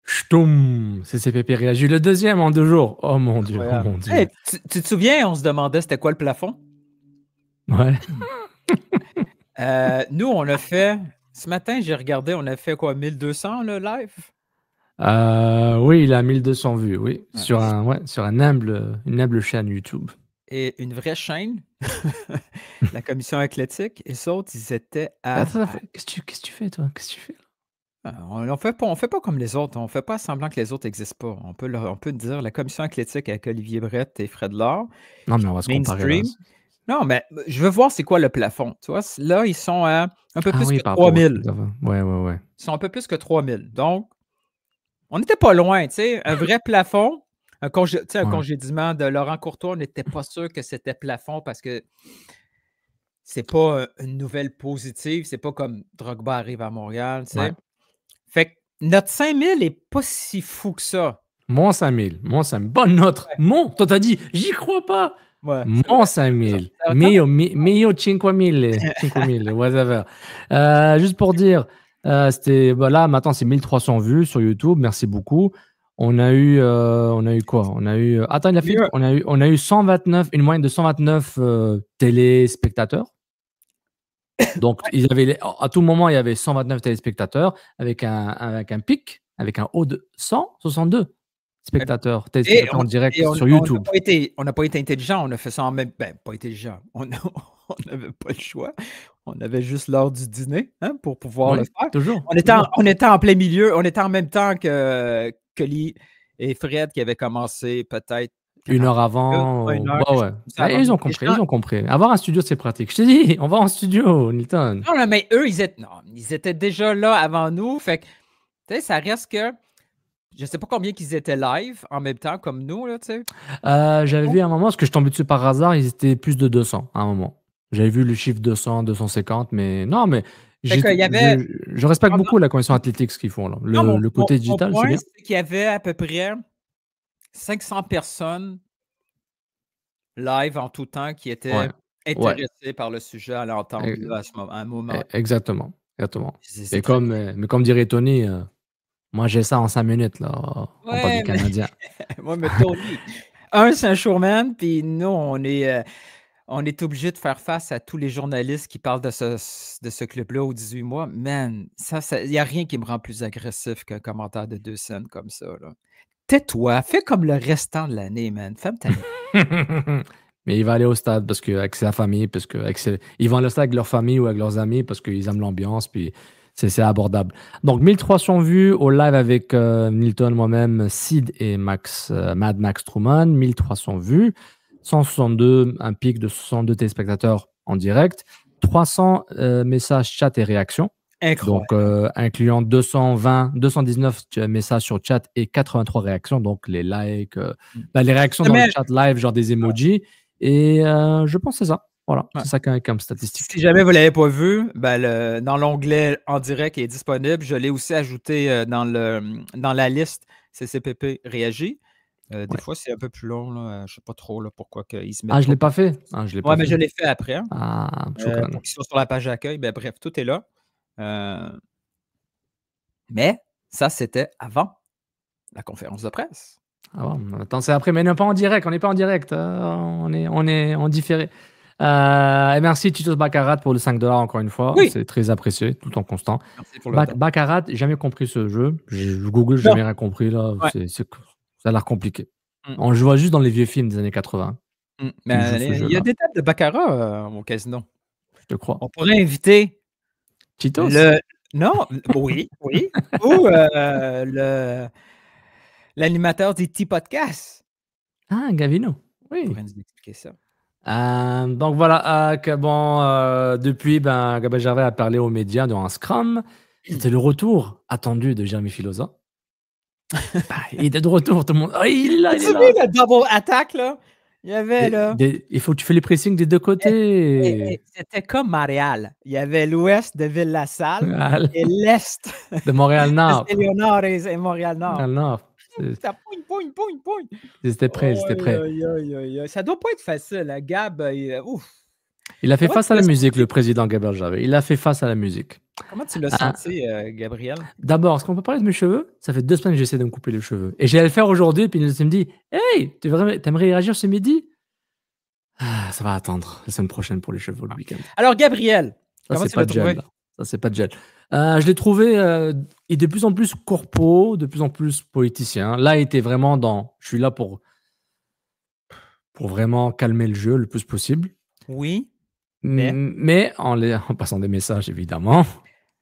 Ch'toum! CCPP réagit. Le deuxième en 2 jours. Oh mon Dieu, oh mon Dieu. Hey, tu te souviens, on se demandait c'était quoi le plafond? Ouais. Nous, on a fait... Ce matin, j'ai regardé, on a fait quoi, 1200 le live? Oui, il a 1200 vues, oui. Ouais. Sur une humble chaîne YouTube. Et une vraie chaîne, la commission athlétique, et les autres, ils étaient à... Attends, qu'est-ce que tu fais, toi? Qu'est-ce que tu fais? On fait pas comme les autres. On fait pas semblant que les autres n'existent pas. On peut dire la commission athlétique avec Olivier Brett et Fred Laure. Non, mais on va se comparer là. Mainstream. Non, mais je veux voir c'est quoi le plafond. Tu vois, là, ils sont à un peu Ah plus oui, que par rapport au 3000. Ouais. Ils sont un peu plus que 3000. Donc, on n'était pas loin, tu sais. Un vrai plafond, un congédiement de Laurent Courtois, on n'était pas sûr que c'était plafond parce que c'est pas une nouvelle positive. C'est pas comme Drogba arrive à Montréal, tu sais. Ouais. Fait que notre 5000 est pas si fou que ça. Mon 5000. Bonne note. Ouais. Toi, t'as dit, j'y crois pas. Ouais, Mon 5000. Mio 5000, whatever. Juste pour dire, là, maintenant, c'est 1300 vues sur YouTube. Merci beaucoup. On a eu quoi? Attends, on a eu 129, une moyenne de 129 téléspectateurs. Donc, à tout moment, il y avait 129 téléspectateurs avec un pic, avec un haut de 162 téléspectateurs en direct sur YouTube. On n'a pas été intelligent, on a fait ça en même temps. Pas intelligent. On n'avait pas le choix. On avait juste l'heure du dîner pour pouvoir le faire. Toujours. On était en plein milieu. On était en même temps que Lee et Fred qui avaient commencé peut-être 1 heure avant. Ils ont compris. Avoir un studio, c'est pratique. Je te dis, on va en studio, Nilton. Non, mais eux, ils étaient déjà là avant nous. Fait que, tu sais, ça reste que. Je ne sais pas combien qu'ils étaient live en même temps, comme nous, là, tu sais. J'avais vu à un moment, parce que je suis tombé dessus par hasard, ils étaient plus de 200 à un moment. J'avais vu le chiffre 200, 250, mais non, mais je respecte beaucoup la commission athlétique, ce qu'ils font là. Le côté digital, c'est bien. C'est qu'il y avait à peu près 500 personnes live en tout temps qui étaient intéressées par le sujet à l'entendre à un moment. Exactement. Mais comme dirait Tony, moi j'ai ça en 5 minutes, là. On parle du Canadien. Moi, mais Tony, c'est un showman, puis nous, on est obligé de faire face à tous les journalistes qui parlent de ce club-là aux 18 mois. Man, il n'y a rien qui me rend plus agressif qu'un commentaire de 2 scènes comme ça. Là. Tais-toi, fais comme le restant de l'année, man. Ferme ta gueule. Mais il va aller au stade avec sa famille, ils vont aller au stade avec leur famille ou avec leurs amis parce qu'ils aiment l'ambiance, puis c'est abordable. Donc, 1300 vues au live avec Nilton, moi-même, Sid et Mad Max Truman. 1300 vues. 162, un pic de 62 téléspectateurs en direct. 300 messages, chat et réactions. Incroyable. Donc, incluant 219 messages sur chat et 83 réactions. Donc, les likes, les réactions dans le chat live, genre des emojis. Et je pense que c'est ça. Voilà, c'est ça comme statistique. Si jamais vous ne l'avez pas vu, dans l'onglet en direct qui est disponible, je l'ai aussi ajouté dans la liste CCPP réagit. Des fois, c'est un peu plus long. Là. Je ne sais pas trop là, pourquoi ils se mettent. Je ne l'ai pas fait. Mais je l'ai fait après. Pour qu'ils soient sur la page d'accueil. Bref, tout est là. Mais ça, c'était avant la conférence de presse. Attends, c'est après, mais on n'est pas en direct. On n'est pas en direct. On est en différé. Et merci Titos Baccarat pour le 5$ encore une fois. Oui. C'est très apprécié, tout en constant. Merci pour le Baccarat, j'ai jamais compris ce jeu. Google, j'ai jamais rien compris. Là. Ouais. Ça a l'air compliqué. On le voit juste dans les vieux films des années 80. Mais il y a des tables de Baccarat au casino. Je te crois. On pourrait inviter Titos. Non, oui. Ou l'animateur des T-Podcasts. Gavino. Oui. On pourrait nous expliquer ça. Donc voilà, depuis, Gabriel Gervais a parlé aux médias dans un scrum. C'était le retour attendu de Jérémy Filosa. Il est de retour, tout le monde. Oh, il est là, il est là. Le double attack, là. Il y avait, là. Il faut que tu fais les pressings des deux côtés. C'était comme Montréal. Il y avait l'ouest de Ville-la-Salle et l'est de Montréal-Nord. de Léonard et Montréal-Nord. Montréal-Nord. Ça pogne. C'était prêt. Ça doit pas être facile. Gab, ouf. Il a fait Comment face tu à la l'as musique, senti? le président Gabriel Javet. Il a fait face à la musique. Comment tu l'as Ah, senti, Gabriel? D'abord, est-ce qu'on peut parler de mes cheveux? Ça fait 2 semaines que j'essaie de me couper les cheveux. Et j'allais le faire aujourd'hui, puis il me dit Hey, t'aimerais réagir ce midi? Ça va attendre la semaine prochaine pour les cheveux le week-end. Alors, Gabriel, Ça, comment c'est tu pas l'as de gel. trouvé? Là. Ça, c'est pas de gel. Je l'ai trouvé il est de plus en plus corpo, de plus en plus politicien. Là, il était vraiment dans. Je suis là pour vraiment calmer le jeu le plus possible. Oui, mais Mais en passant des messages, évidemment,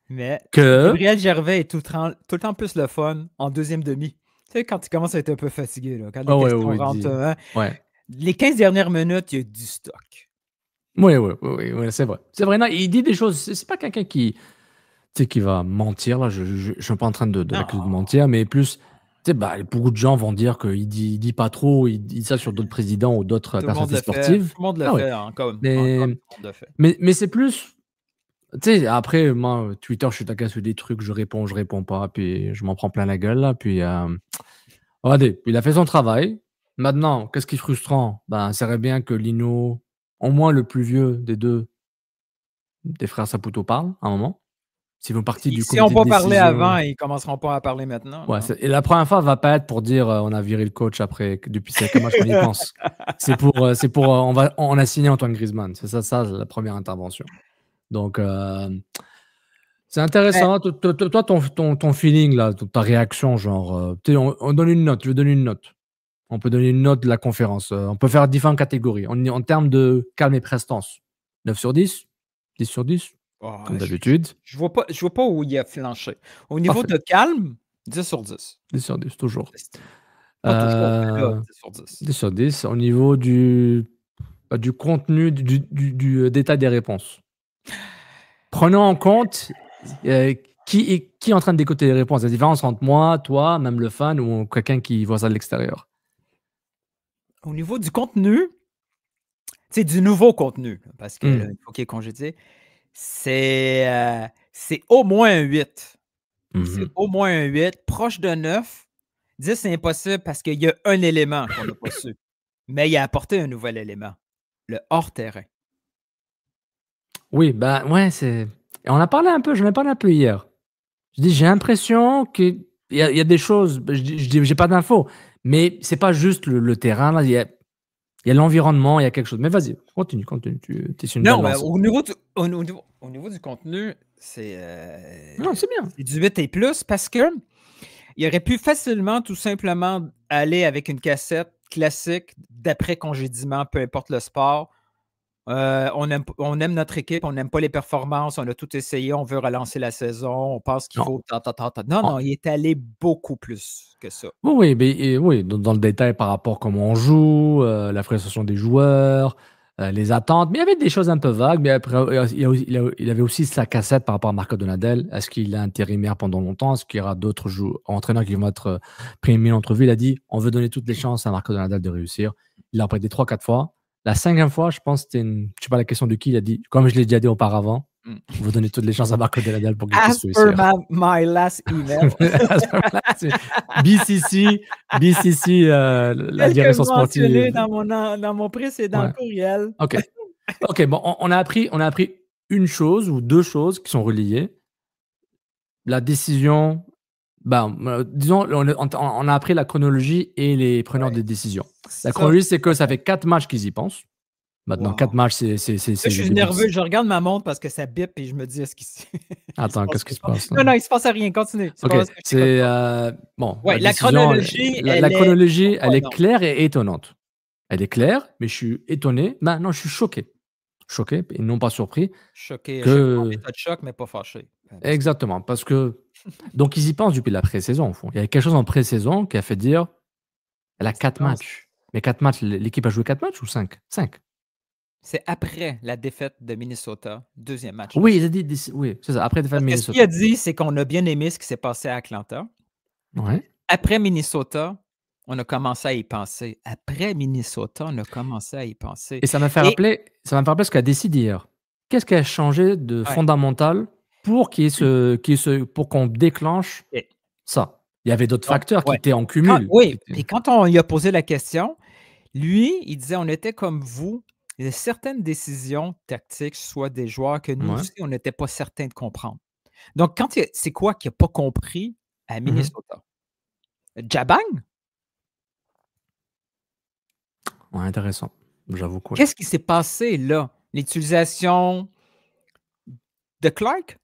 Mais que. Gabriel Gervais est tout le temps plus le fun en deuxième demi. Tu sais, quand tu commences à être un peu fatigué, là, quand les Ouais, questions ouais, rentrent, hein, ouais. les 15 dernières minutes, il y a du stock. Oui, c'est vrai. C'est vrai, non, il dit des choses. C'est pas quelqu'un qui, tu sais, qui va mentir. Là. Je suis pas en train de l'accuser de Non, mentir, mais plus, tu sais, beaucoup de gens vont dire qu'il dit pas trop, il dit ça sur d'autres présidents ou d'autres tout le monde personnalités le fait. Tout sportives. le monde le Ah ouais. fait, encore tout Mais, le monde le fait. mais c'est plus, tu sais, après, moi, Twitter, je suis taquin sur des trucs, je réponds pas, puis je m'en prends plein la gueule, là, puis, regardez, il a fait son travail. Maintenant, qu'est-ce qui est frustrant? Ben, ça serait bien que Lino, au moins le plus vieux des frères Saputo parle, à un moment. S'ils font partie du Si on comité de pas parlé avant, décision. ils commenceront pas à parler maintenant. Ouais, Là. et la première fois va pas être pour dire on a viré le coach après, depuis quelques matchs qu'on y pense. C'est pour, on a signé Antoine Griezmann. C'est ça la première intervention. Donc, c'est intéressant. Toi, ton feeling, là, ta réaction, genre, on donne une note. Je vais donner une note. On peut donner une note de la conférence. On peut faire différentes catégories. En termes de calme et prestance, 9 sur 10, 10 sur 10, Oh, comme d'habitude. je vois pas où il a flanché. Au niveau Parfait. de calme, 10 sur 10. 10 sur 10, toujours. Pas toujours, mais là, 10 sur 10. 10 sur 10. Au niveau du contenu, du détail des réponses. Prenons en compte qui est en train d'écouter les réponses. La différence entre moi, toi, même le fan ou quelqu'un qui voit ça de l'extérieur. Au niveau du contenu, c'est du nouveau contenu, parce que là, il faut qu'il y ait congédié. C'est au moins un 8. C'est au moins un 8, proche de 9. 10, c'est impossible parce qu'il y a un élément qu'on n'a pas su. Mais il a apporté un nouvel élément, le hors-terrain. Oui, ouais, c'est. On a parlé un peu, j'en ai parlé un peu hier. Je dis, j'ai l'impression qu'il y a des choses, je dis, j'ai pas d'infos, mais c'est pas juste le terrain, là, il y a l'environnement, il y a quelque chose. Mais vas-y, continue, tu es sur une belle Non, lancée. au niveau du contenu, c'est Non, c'est bien. du 8 et plus parce que il aurait pu facilement, tout simplement, aller avec une cassette classique d'après congédiement, peu importe le sport. On aime notre équipe, on n'aime pas les performances, on a tout essayé, on veut relancer la saison, on pense qu'il Non. faut. Non, il est allé beaucoup plus que ça. Oui, oui, dans le détail par rapport à comment on joue, la frustration des joueurs, les attentes. Mais il y avait des choses un peu vagues. Mais après, il avait aussi sa cassette par rapport à Marco Donadel. Est-ce qu'il est intérimaire pendant longtemps? Est-ce qu'il y aura d'autres entraîneurs qui vont être primés en entrevue? Il a dit on veut donner toutes les chances à Marco Donadel de réussir. Il l'a répété 3-4 fois. La 5e fois, je pense que c'était je sais pas la question de qui, il a dit, comme je l'ai déjà dit auparavant, on veut donner toutes les chances à Marco Donadel pour qu'il puisse réussir. As per my last email. BCC, la direction sportive. Dans mon précédent courriel. OK, bon, on a appris une chose ou deux choses qui sont reliées. La décision, disons, on a appris la chronologie et les preneurs de décision. La chronologie, c'est que ça fait 4 matchs qu'ils y pensent. Maintenant, 4 matchs, c'est. Je suis nerveux, je regarde ma montre parce que ça bip et je me dis, est-ce qu'il Attends, qu'est-ce qui se passe? Non, il se passe rien, continue. OK, c'est. Bon. Ouais, la chronologie, elle est claire et étonnante. Elle est claire, mais je suis étonné. Non, je suis choqué. Choqué et non pas surpris. Choqué, en état de choc, mais pas fâché. Exactement, parce que. Donc, ils y pensent depuis la pré-saison, au fond. Il y a quelque chose en pré-saison qui a fait dire elle a 4 matchs. Mais 4 matchs, l'équipe a joué 4 matchs ou 5? 5. C'est après la défaite de Minnesota, deuxième match. Oui, il a dit, oui, c'est ça, après la défaite de Minnesota. Ce qu'il a dit, c'est qu'on a bien aimé ce qui s'est passé à Atlanta. Ouais. Après Minnesota, on a commencé à y penser. Après Minnesota, on a commencé à y penser. Et ça m'a fait rappeler ce qu'a décidé hier. Qu'est-ce qui a changé de fondamental pour pour qu'on déclenche ça? Il y avait d'autres facteurs qui étaient en cumul. Et quand on lui a posé la question, lui, il disait on était comme vous, il y a certaines décisions tactiques, soit des joueurs que nous Ouais. aussi, on n'était pas certains de comprendre. Donc, c'est quoi qu'il n'a pas compris à Mhm. Minnesota? Jabang? Ouais, intéressant. J'avoue que ouais. Qu'est-ce qui s'est passé là? L'utilisation de Clark?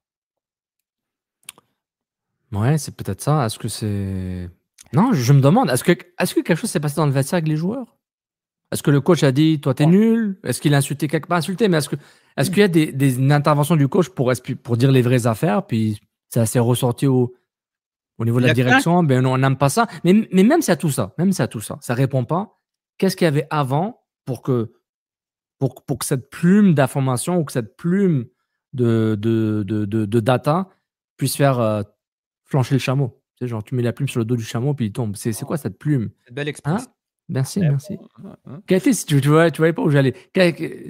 Ouais, c'est peut-être ça. Est-ce que c'est. Non, je me demande, est-ce que quelque chose s'est passé dans le vestiaire avec les joueurs? Est-ce que le coach a dit, toi, t'es Ouais. nul? Est-ce qu'il a insulté quelque part? Insulté, mais est-ce qu'il y a une intervention du coach pour dire les vraies affaires, puis ça s'est ressorti au niveau de la Le camp, direction? Ben non, on n'aime pas ça. Mais même si à tout ça, ça répond pas. Qu'est-ce qu'il y avait avant pour que cette plume d'information ou que cette plume de data puisse faire flancher le chameau? Tu sais, genre, tu mets la plume sur le dos du chameau, puis il tombe. C'est quoi cette plume? c'est une belle Hein? expression. Merci, Mais merci. bon, Quel était, si tu voyais pas où j'allais. Tu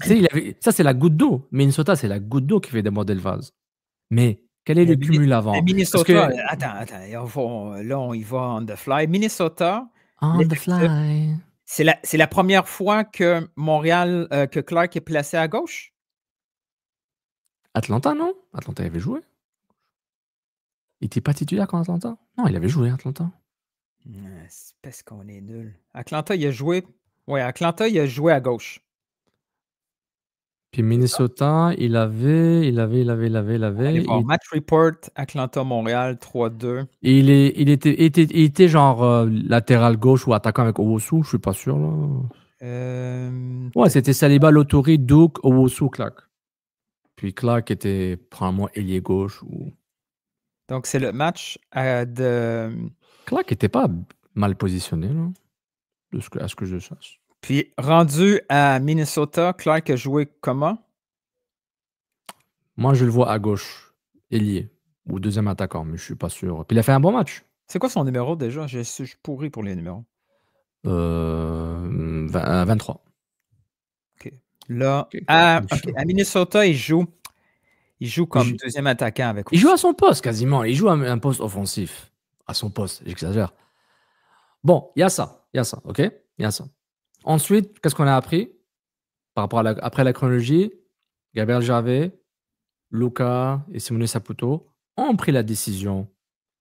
sais, ça, c'est la goutte d'eau. Minnesota, c'est la goutte d'eau qui fait déborder le vase. Mais quel est le cumul Mais avant? Parce Minnesota, que attends, là, on y va on the fly. Minnesota, on the l'effectif, fly. c'est la première fois que Montréal, que Clark est placé à gauche? Atlanta, non? Atlanta, il avait joué. Il n'était pas titulaire quand Atlanta? Non, il avait joué Atlanta. C'est parce qu'on est nul. Atlanta, il a joué. Ouais, Atlanta, il a joué à gauche. Puis Minnesota, il avait. Allez voir. Match report, Atlanta, Montréal, 3-2. Il était genre latéral gauche ou attaquant avec Owosu, je suis pas sûr. Là. Ouais, c'était Saliba, Lotori, Duke, Owosu, Clark. Puis Clark était probablement ailier gauche. Donc, c'est le match de. Clark était pas mal positionné, là, à ce que je sache. Puis, rendu à Minnesota, Clark a joué comment? Moi, je le vois à gauche, ailier ou deuxième attaquant, mais je suis pas sûr. Puis il a fait un bon match. C'est quoi son numéro déjà? Je suis pourri pour les numéros. 23. OK. Là, Ok. à Minnesota, il joue comme Il deuxième attaquant avec joue à son poste quasiment. Il joue à un poste offensif. À son poste, j'exagère. Bon, il y a ça, ok? Il y a ça. Ensuite, qu'est-ce qu'on a appris par rapport après la chronologie? Gabriel Gervais, Luca et Simone Saputo ont pris la décision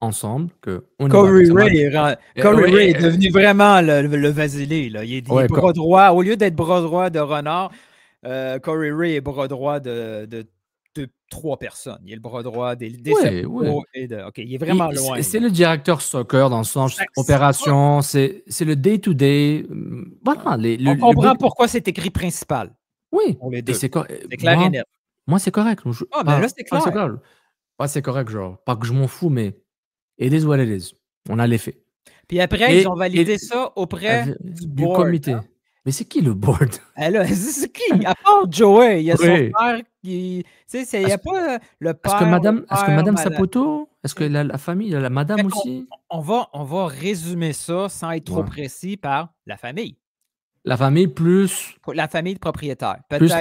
ensemble que on Corey Ray est devenu vraiment le Vasily. Là. Il est bras droit. Au lieu d'être bras droit de Renard, Corey Ray est bras droit de 3 personnes. Il est le bras droit des Saputo et de. OK, il est vraiment loin. C'est le directeur soccer dans le sens opération. C'est le day-to-day. Voilà, on comprend pourquoi c'est écrit principal. Oui. Pour les deux. C'est clair et net. Moi, c'est correct. Mais là, c'est clair. C'est correct, genre. Pas que je m'en fous, mais it is what it is. On a les faits. Puis après, ils ont validé ça auprès du comité. Hein? Mais c'est qui le board? C'est qui? À part Joey, il y a son frère qui. Tu sais, il n'y a pas le père. Est-ce que Madame Saputo? Est-ce que la famille, la madame aussi? On va résumer ça sans être trop précis par la famille. La famille plus. La famille de propriétaires. Plus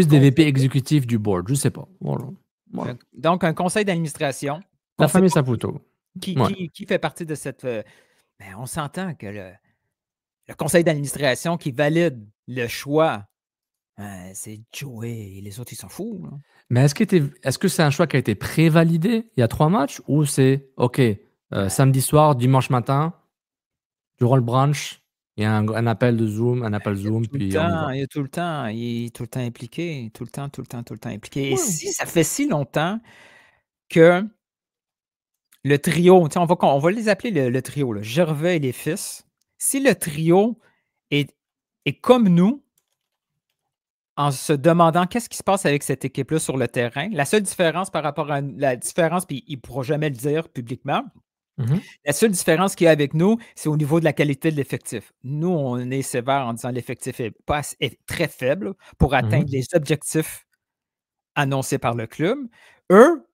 des VP exécutifs du board. Je ne sais pas. Voilà. Donc, un conseil d'administration. La famille Saputo. Qui fait partie de cette. Ben, on s'entend que le conseil d'administration qui valide le choix, c'est Joey et les autres, ils s'en foutent. Là. Mais est-ce que c'est un choix qui a été prévalidé il y a 3 matchs ou c'est OK, samedi soir, dimanche matin, durant le brunch, il y a un appel de Zoom, puis il est tout le temps impliqué, tout le temps impliqué. Et si ça fait si longtemps que le trio, on va les appeler le trio, là, Gervais et les fils, si le trio est comme nous, en se demandant qu'est-ce qui se passe avec cette équipe-là sur le terrain, la seule différence par rapport à la différence, puis il ne pourra jamais le dire publiquement, la seule différence qu'il y a avec nous, c'est au niveau de la qualité de l'effectif. Nous, on est sévère en disant l'effectif est très faible pour atteindre les objectifs annoncés par le club. Eux,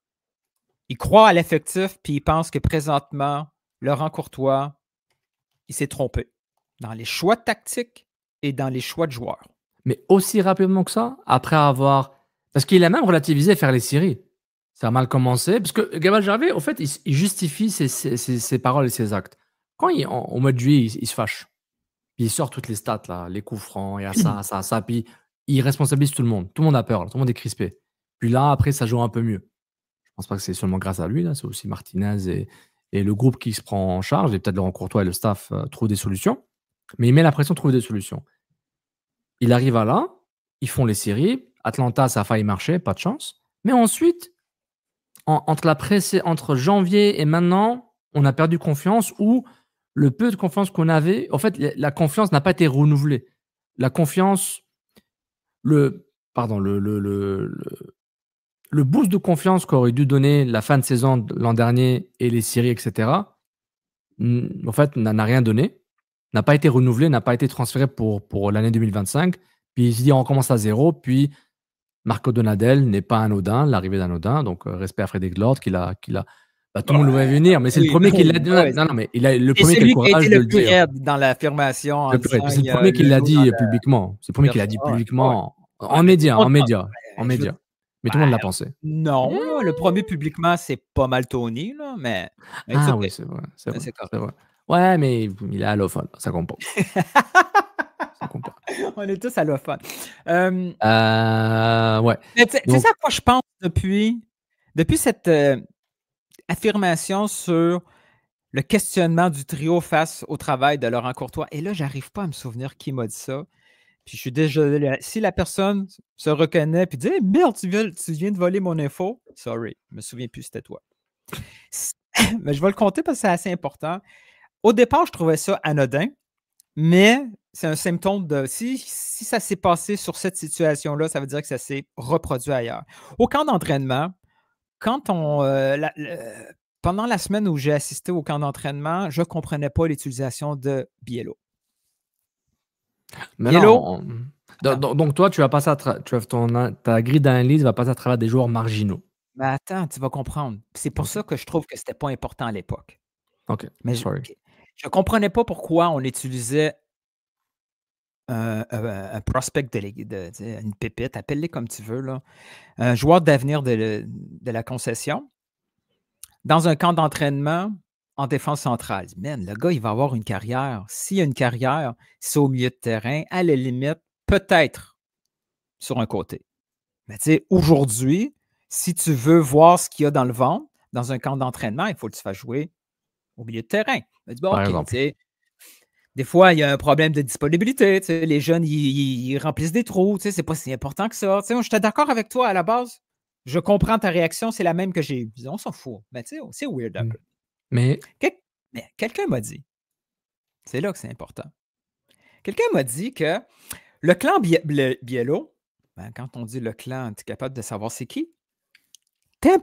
ils croient à l'effectif, puis ils pensent que présentement, Laurent Courtois, il s'est trompé dans les choix tactiques et dans les choix de joueurs. Mais aussi rapidement que ça, après avoir... Parce qu'il a même relativisé faire les séries. Ça a mal commencé. Parce que Gabriel Gervais, au fait, il justifie ses paroles et ses actes. Quand au mois de juillet, il se fâche. Puis il sort toutes les stats, là, les coups francs, il y a ça. Puis il responsabilise tout le monde. Tout le monde a peur, là, tout le monde est crispé. Puis là, après, ça joue un peu mieux. Je pense pas que c'est seulement grâce à lui, là, c'est aussi Martinez et le groupe qui se prend en charge, et peut-être Laurent Courtois et le staff trouvent des solutions. Mais il met la pression de trouver des solutions. Il arrive à là, ils font les séries. Atlanta, ça a failli marcher, pas de chance. Mais ensuite, entre janvier et maintenant, on a perdu confiance, ou le peu de confiance qu'on avait, en fait, la confiance n'a pas été renouvelée. La confiance, le boost de confiance qu'aurait dû donner la fin de saison de l'an dernier et les séries, etc., en fait, n'a rien donné, n'a pas été renouvelé, n'a pas été transféré pour l'année 2025. Puis il se dit, on recommence à zéro. Puis Marco Donadel n'est pas anodin, l'arrivée d'anodin. Donc, respect à Frédéric Lord, tout le monde le voit venir, mais c'est le premier qui l'a dit. Non, mais il a le premier qui a le courage de le dire. C'est celui qui a été le plus raide dans l'affirmation. C'est le premier qui l'a dit publiquement. C'est le premier qui l'a dit publiquement en médias. Mais tout le monde l'a pensé. Non, le premier publiquement, c'est pas mal Tony, là, mais oui, c'est vrai. C'est vrai. Ouais, mais il est allophone, ça compte pas. Ça compte pas. On est tous allophones. Ouais. Tu sais à quoi je pense depuis cette affirmation sur le questionnement du trio face au travail de Laurent Courtois. Et là, j'arrive pas à me souvenir qui m'a dit ça. Puis je suis désolé. Si la personne se reconnaît et dit hey, merde, tu viens de voler mon info, sorry, je me souviens plus c'était toi. Mais je vais le compter parce que c'est assez important. Au départ, je trouvais ça anodin, mais c'est un symptôme de si ça s'est passé sur cette situation-là, ça veut dire que ça s'est reproduit ailleurs. Au camp d'entraînement, quand pendant la semaine où j'ai assisté au camp d'entraînement, je ne comprenais pas l'utilisation de Biello. Mais Biello, donc toi, tu vas passer ta grille d'analyse va passer à travers des joueurs marginaux. Mais attends, tu vas comprendre. C'est pour ça que je trouve que ce n'était pas important à l'époque. OK, mais je ne comprenais pas pourquoi on utilisait un prospect, une pépite, appelle-les comme tu veux, là, un joueur d'avenir de la concession, dans un camp d'entraînement en défense centrale. Man, le gars, il va avoir une carrière. S'il y a une carrière, c'est au milieu de terrain, à la limite, peut-être sur un côté. Mais tu sais, aujourd'hui, si tu veux voir ce qu'il y a dans le ventre, dans un camp d'entraînement, il faut que tu fasses jouer au milieu de terrain. Par exemple. Des fois, il y a un problème de disponibilité. Les jeunes, ils remplissent des trous. C'est pas si important que ça. Moi, j'étais d'accord avec toi à la base. Je comprends ta réaction, c'est la même que j'ai eue. On s'en fout. Mais c'est weird un peu. Mais quelqu'un m'a dit, c'est là que c'est important. Quelqu'un m'a dit que le clan Biello, quand on dit le clan, tu es capable de savoir c'est qui, t'es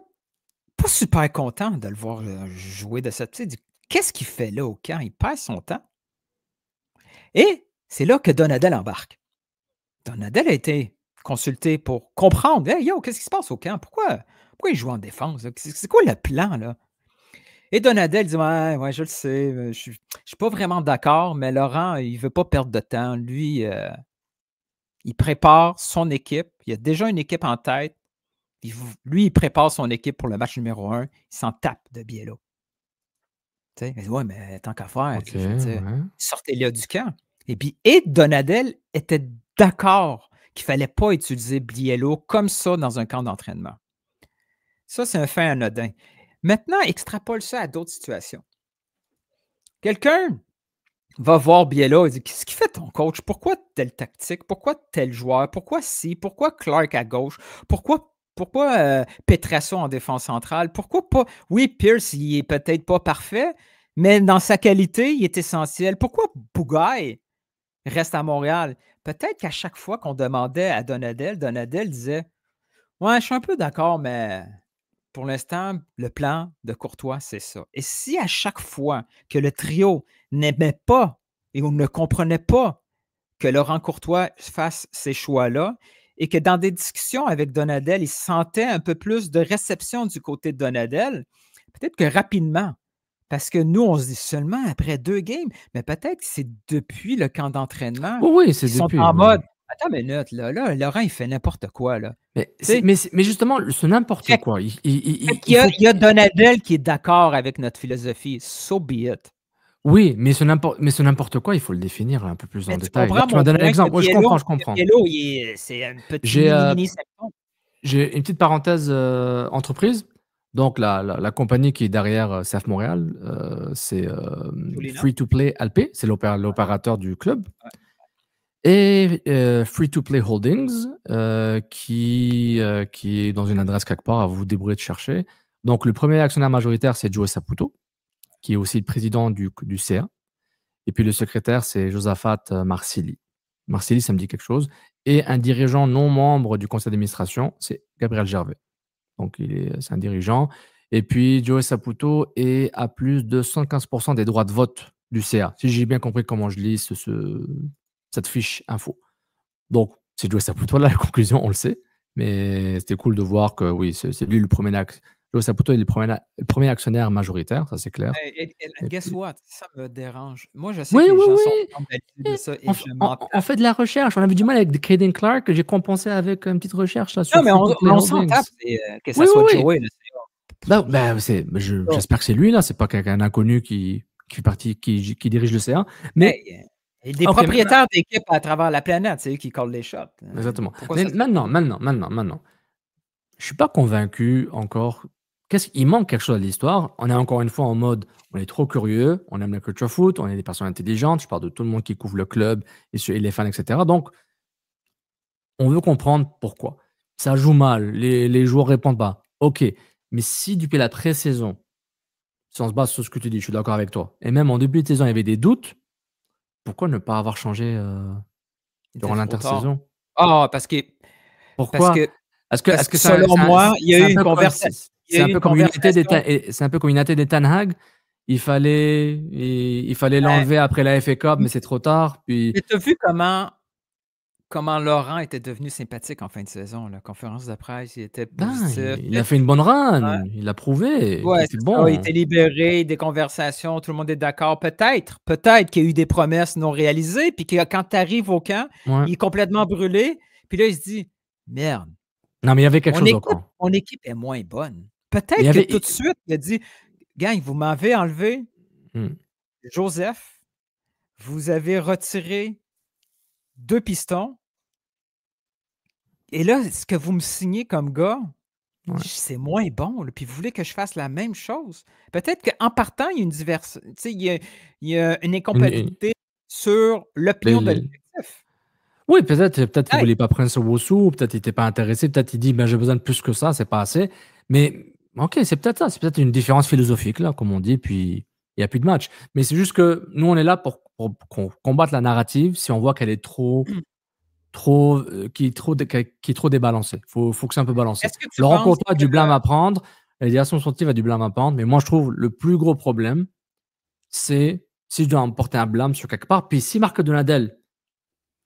pas super content de le voir jouer de cette. Qu'est-ce qu'il fait là au camp? Il passe son temps. Et c'est là que Donadel embarque. Donadel a été consulté pour comprendre. Hey, yo, qu'est-ce qui se passe au camp? Pourquoi il joue en défense? C'est quoi le plan, là? Et Donadel dit ouais, je le sais, je suis pas vraiment d'accord, mais Laurent, il ne veut pas perdre de temps. Lui, il prépare son équipe. Il a déjà une équipe en tête. Lui, il prépare son équipe pour le match numéro 1. Il s'en tape de Biello. Tu sais, ouais, mais tant qu'à faire, sortez-le du camp. Et puis, Donadel était d'accord qu'il ne fallait pas utiliser Biello comme ça dans un camp d'entraînement. Ça, c'est un fait anodin. Maintenant, extrapole ça à d'autres situations. Quelqu'un va voir Biello et dit qu'est-ce qu'il fait ton coach? Pourquoi telle tactique? Pourquoi tel joueur? Pourquoi ci? Pourquoi Clark à gauche? Pourquoi Petrasso en défense centrale? Pourquoi pas? Oui, Pierce, il est peut-être pas parfait, mais dans sa qualité, il est essentiel. Pourquoi Bougaï reste à Montréal? Peut-être qu'à chaque fois qu'on demandait à Donadel disait ouais, je suis un peu d'accord, mais pour l'instant, le plan de Courtois, c'est ça. Et si à chaque fois que le trio n'aimait pas et on ne comprenait pas que Laurent Courtois fasse ces choix-là et que dans des discussions avec Donadel, il sentait un peu plus de réception du côté de Donadel, peut-être que rapidement, parce que nous, on se dit seulement après 2 games, mais peut-être que c'est depuis le camp d'entraînement. Oui, c'est depuis. Ils sont en mode attends une minute, là, Laurent, il fait n'importe quoi. Là. Mais justement, ce n'importe quoi. Il y a Donadel qui est d'accord avec notre philosophie. So be it. Oui, mais ce n'importe quoi, il faut le définir un peu plus en Mais tu détail. Là, comprends tu m'as mon donné un point que exemple. Oui, je comprends, je comprends. Biello, c'est un petit mini symptôme. J'ai une petite parenthèse entreprise. Donc, la compagnie qui est derrière CF Montréal, c'est Free-to-Play Alpe, c'est l'opérateur du club. Ouais. Et Free-to-Play Holdings, qui est dans une adresse quelque part, à vous débrouiller de chercher. Donc, le premier actionnaire majoritaire, c'est Joe Saputo, qui est aussi le président du CA. Et puis, le secrétaire, c'est Josaphat Marsili. Marsili, ça me dit quelque chose. Et un dirigeant non membre du conseil d'administration, c'est Gabriel Gervais. Donc, c'est un dirigeant. Et puis, Joe Saputo est à plus de 115% des droits de vote du CA. Si j'ai bien compris comment je lis cette fiche info. Donc, c'est Joe Saputo, là, la conclusion, on le sait. Mais c'était cool de voir que, oui, c'est lui le premier Joe Saputo est le premier actionnaire majoritaire, ça c'est clair. Et guess what? Ça me dérange. Moi, je sais Oui, que les oui, gens oui. sont scandalisés de ça et je m'en On fait de la recherche. On avait du mal avec Caden Clark, que j'ai compensé avec une petite recherche là sur Non, mais Free-to-Play on s'en Holdings. tape, que ça Oui, soit oui, oui. Joey. J'espère que c'est lui là, c'est pas quelqu'un d'inconnu qui dirige le CA. Mais Et des Ok, propriétaires d'équipes à travers la planète, c'est eux qui collent les shots. exactement. Pourquoi Mais ça serait pas maintenant, je suis pas convaincu encore. Il manque quelque chose à l'histoire. On est encore une fois en mode, on est trop curieux, on aime la culture foot, on est des personnes intelligentes. Je parle de tout le monde qui couvre le club et les fans, etc. Donc, on veut comprendre pourquoi. Ça joue mal, les joueurs répondent pas. Ok, mais si depuis la pré-saison, si on se base sur ce que tu dis, je suis d'accord avec toi, et même en début de saison, il y avait des doutes, pourquoi ne pas avoir changé durant trop tard? l'intersaison? Ah, parce que Pourquoi? Est-ce que selon moi, il y a eu une conversation. C'est un peu comme United des Ten Hag. Il fallait l'enlever après la FA Cup, mais c'est trop tard. Puis Mais tu as vu comment Laurent était devenu sympathique en fin de saison? La conférence de presse, il était positif. il a fait une bonne run. Il a prouvé qu'il Ouais, était c'est ça, il bon. était libéré, des conversations, tout le monde est d'accord. Peut-être qu'il y a eu des promesses non réalisées, puis que quand tu arrives au camp, Ouais. il est complètement brûlé, puis là, il se dit: «Merde, Non, mais il y avait quelque chose au camp. mon équipe est moins bonne». Il y Peut-être que avait. tout de suite, il a dit: «Gang, vous m'avez enlevé Hmm. Joseph, vous avez retiré 2 pistons et là, ce que vous me signez comme gars, Ouais. c'est moins bon, là, puis vous voulez que je fasse la même chose?» Peut-être qu'en partant, il y a une tu sais, il y a une incompatibilité sur l'opinion de l'effectif. Oui, peut-être qu'il Hey, voulait pas prendre ce Wosu, peut-être qu'il était pas intéressé, peut-être il dit ben j'ai besoin de plus que ça, c'est pas assez. Mais ok, c'est peut-être ça, c'est peut-être une différence philosophique là, comme on dit, puis il y a plus de match. Mais c'est juste que nous on est là pour combattre la narrative si on voit qu'elle est qui est trop débalancée. Faut que c'est un peu balancé. est-ce que tu Laurent penses Courtois a que du blâme à prendre, la direction sportive a du blâme à prendre, mais moi je trouve le plus gros problème, c'est si je dois emporter un blâme sur quelque part, puis si Marc Donadel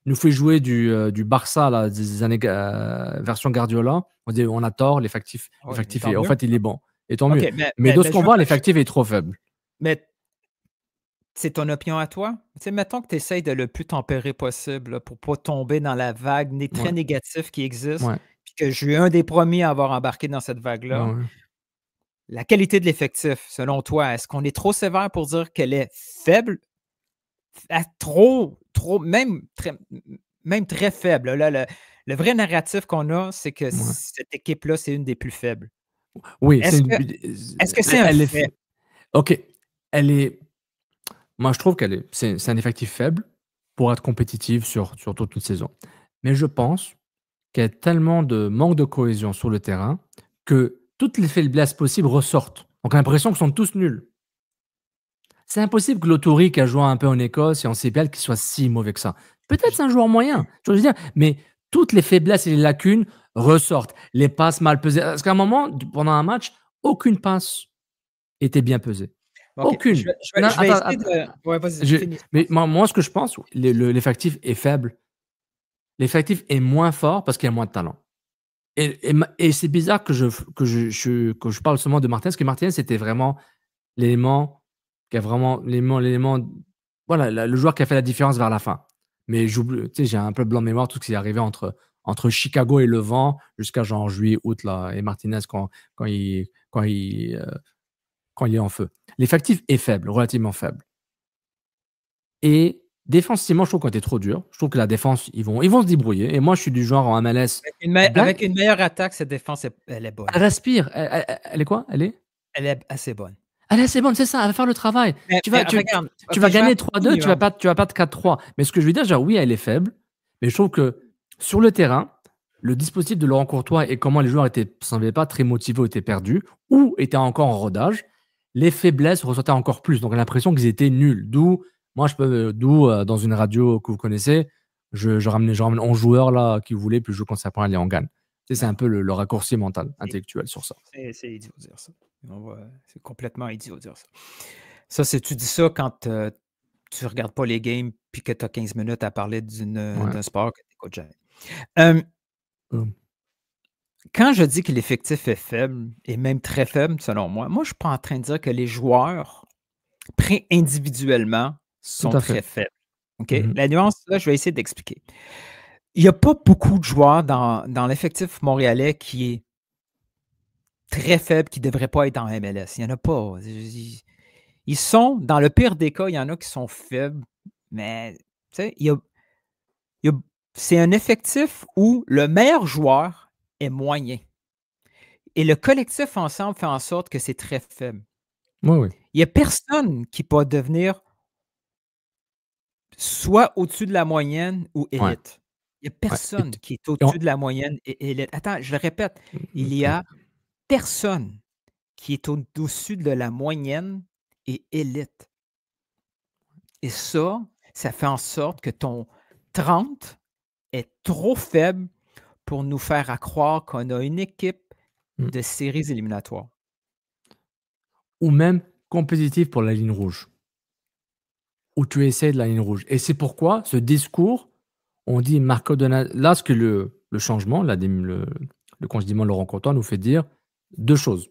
nous fait jouer du Barça là, des années version Guardiola, on a tort, l'effectif oui, mais tant est, en mieux. fait, il est bon. Et tant mieux. OK, Mais de ce je qu'on veux voit, que l'effectif est trop faible. mais c'est ton opinion à toi? Tu sais, mettons que tu essaies de le plus tempérer possible, là, pour pas tomber dans la vague très Ouais, négative qui existe, ouais, puis que je suis un des premiers à avoir embarqué dans cette ouais, vague-là. ouais. La qualité de l'effectif, selon toi, est-ce qu'on est trop sévère pour dire qu'elle est faible? Trop, même très faible. Là, le vrai narratif qu'on a, c'est que Ouais. cette équipe-là, c'est une des plus faibles. Oui, Est-ce que c'est un fait? Ok, elle est. Moi, je trouve c'est un effectif faible pour être compétitive sur toute une saison. Mais je pense qu'il y a tellement de manque de cohésion sur le terrain que toutes les faiblesses possibles ressortent. Donc, on a l'impression qu'ils sont tous nuls. C'est impossible que l'Autori qui a joué un peu en Écosse et en CPL qu'il soit si mauvais que ça. Peut-être c'est un joueur moyen, je veux dire, mais toutes les faiblesses et les lacunes ressortent. Les passes mal pesées. Parce qu'à un moment, pendant un match, aucune passe était bien pesée. OK, Aucune. Non, je vais attends, essayer attends. de ouais, vas-y, finis. Mais moi, ce que je pense, l'effectif est faible. L'effectif est moins fort parce qu'il y a moins de talent. Et c'est bizarre que je parle seulement de Martinez, parce que Martinez, c'était vraiment l'élément l'élément, voilà, le joueur qui a fait la différence vers la fin. Mais j'ai un peu blanc de mémoire tout ce qui est arrivé entre Chicago et le vent jusqu'à genre juillet, août là, et Martinez quand il est en feu. L'effectif est faible, relativement faible. Et défensivement, je trouve qu'on était trop dur. Je trouve que la défense, ils vont se débrouiller. Et moi, je suis du genre en MLS. Avec une meilleure attaque, cette défense, elle est bonne. Elle respire. Elle est quoi? Elle est assez bonne. Elle est assez bonne, c'est ça. Elle va faire le travail. Tu vas regarde, gagner 3-2, tu vas pas 4-3. Mais ce que je veux dire, genre, oui, elle est faible. Mais je trouve que sur le terrain, le dispositif de Laurent Courtois et comment les joueurs ne semblaient pas très motivés ou étaient perdus ou étaient encore en rodage, les faiblesses ressortaient encore plus. Donc, on a l'impression qu'ils étaient nuls. D'où, dans une radio que vous connaissez, je ramène 11 joueurs là qui voulaient, puis je joue quand ça prend, aller en gagne. C'est un peu le raccourci mental, intellectuel sur ça. C'est idiot de dire ça. C'est complètement idiot de dire ça. Ça, tu dis ça quand tu ne regardes pas les games puis que tu as 15 minutes à parler d'un sport que tu n'écoutes jamais. Quand je dis que l'effectif est faible, et même très faible, selon moi, je ne suis pas en train de dire que les joueurs, pris individuellement, sont très faibles. Okay? La nuance, là, je vais essayer d'expliquer. Il n'y a pas beaucoup de joueurs dans l'effectif montréalais qui est très faible, qui ne devraient pas être en MLS. Il n'y en a pas. Ils sont, dans le pire des cas, il y en a qui sont faibles, mais tu sais, c'est un effectif où le meilleur joueur est moyen. Et le collectif ensemble fait en sorte que c'est très faible. Oui. Il n'y a personne qui peut devenir soit au-dessus de la moyenne ou élite. Ouais. Il n'y a personne qui est au-dessus de la moyenne et élite. Attends, je le répète. Il y a personne qui est au-dessus de la moyenne et élite. Et ça fait en sorte que ton 30 est trop faible pour nous faire croire qu'on a une équipe de séries éliminatoires. Ou même compétitive pour la ligne rouge. Où tu essaies de la ligne rouge. Et c'est pourquoi ce discours, on dit Marco Donat. Là, ce que le changement, le congédiement de Laurent Courtois nous fait dire deux choses.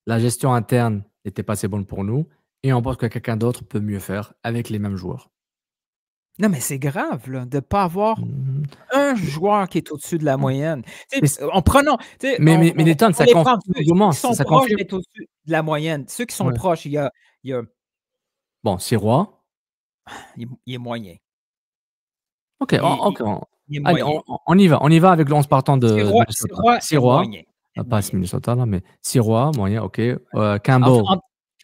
La gestion interne n'était pas assez bonne pour nous et on pense que quelqu'un d'autre peut mieux faire avec les mêmes joueurs. Non, mais c'est grave là, de ne pas avoir un joueur qui est au-dessus de la moyenne. En prenant. Mais les temps, ça confirme. Ils sont proches d'être au-dessus de la moyenne. Ceux qui sont proches, il y a. Bon, Sirois. Il est moyen. Ok, allez, on y va. On y va avec le 11 partant de Sirois. Pas Minnesota, là, mais Sirois, moyen, ok. Campbell.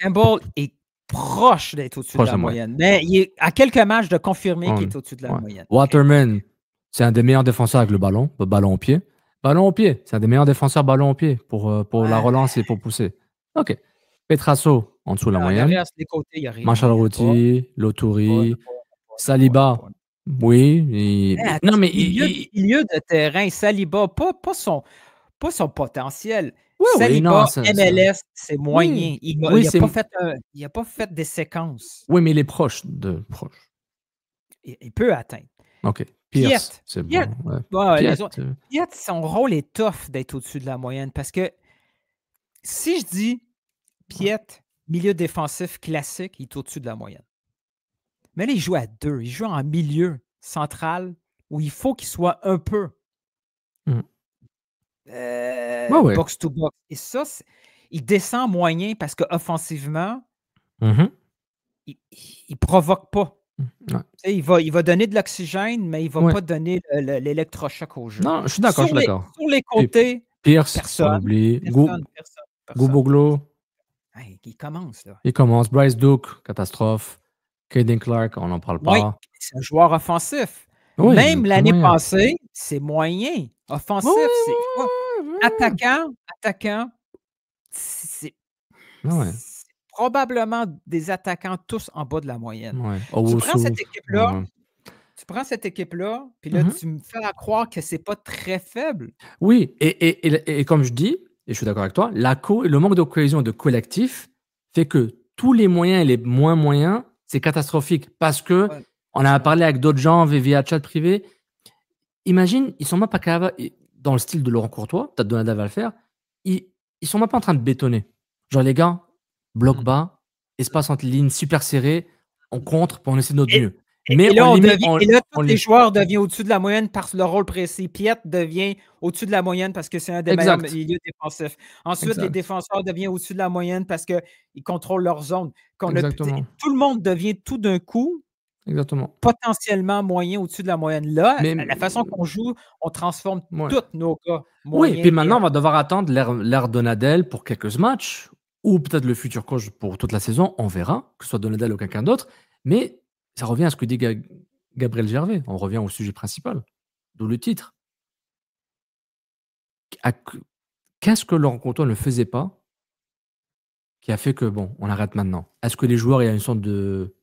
Campbell est proche d'être au-dessus de la moyenne. Mais il est à quelques matchs de confirmer qu'il est au-dessus de la moyenne. Waterman, c'est un des meilleurs défenseurs avec le ballon au pied. Ballon au pied, c'est un des meilleurs défenseurs ballon au pied pour la relance et pour pousser. Ok. Petrasso, en dessous de la moyenne. Marshall Routy, Loturi, Saliba. Oui. Non, mais milieu de terrain, Saliba, pas son potentiel. Saliba, MLS, c'est moyen. Il n'a pas fait des séquences. Oui, mais il est proche. Il peut atteindre. OK. Pierce, c'est bon. Piet, son rôle est tough d'être au-dessus de la moyenne parce que si je dis Piet, milieu défensif classique, il est au-dessus de la moyenne. Mais là, il joue à 2. Il joue en milieu central où il faut qu'il soit un peu box to box. Et ça, il descend moyen parce qu'offensivement, il provoque pas. Il va donner de l'oxygène, mais il ne va pas donner l'électrochoc au jeu. Non, je suis d'accord. Sur les côtés, Pierce, personne. on oublie. Gouboglo. Il commence. Là. Il commence. Bryce Duke, catastrophe. Caden Clark, on n'en parle pas. Oui, c'est un joueur offensif. Oui, même l'année passée, c'est moyen. Offensif, c'est attaquant. C'est probablement des attaquants tous en bas de la moyenne. Tu prends cette équipe-là, puis là, tu me fais croire que c'est pas très faible. Oui, et comme je dis, et je suis d'accord avec toi, le manque de cohésion et de collectif fait que tous les moyens et les moins moyens, c'est catastrophique parce que on a parlé avec d'autres gens via chat privé. Imagine, ils sont même pas capables, dans le style de Laurent Courtois, peut-être Donada va le faire, ils sont même pas en train de bétonner. Genre les gars, bloc bas, espace entre lignes super serré, on contre, puis on essaie de notre mieux. Mais tous les joueurs deviennent au-dessus de la moyenne par le rôle précis. Piet devient au-dessus de la moyenne parce que c'est un des meilleurs milieux défensifs. Ensuite, les défenseurs deviennent au-dessus de la moyenne parce qu'ils contrôlent leur zone. Tout le monde devient tout d'un coup Exactement. Potentiellement moyen au-dessus de la moyenne. Là, Mais la façon qu'on joue, on transforme ouais. tous nos gars Oui, puis moyens et maintenant, on va devoir attendre l'ère Donadel pour quelques matchs, ou peut-être le futur coach pour toute la saison, on verra, que ce soit Donadel ou quelqu'un d'autre. Mais ça revient à ce que dit Gabriel Gervais. On revient au sujet principal, d'où le titre. Qu'est-ce que Laurent Comtois ne faisait pas qui a fait que, bon, on arrête maintenant? Est-ce que les joueurs, il y a une sorte de,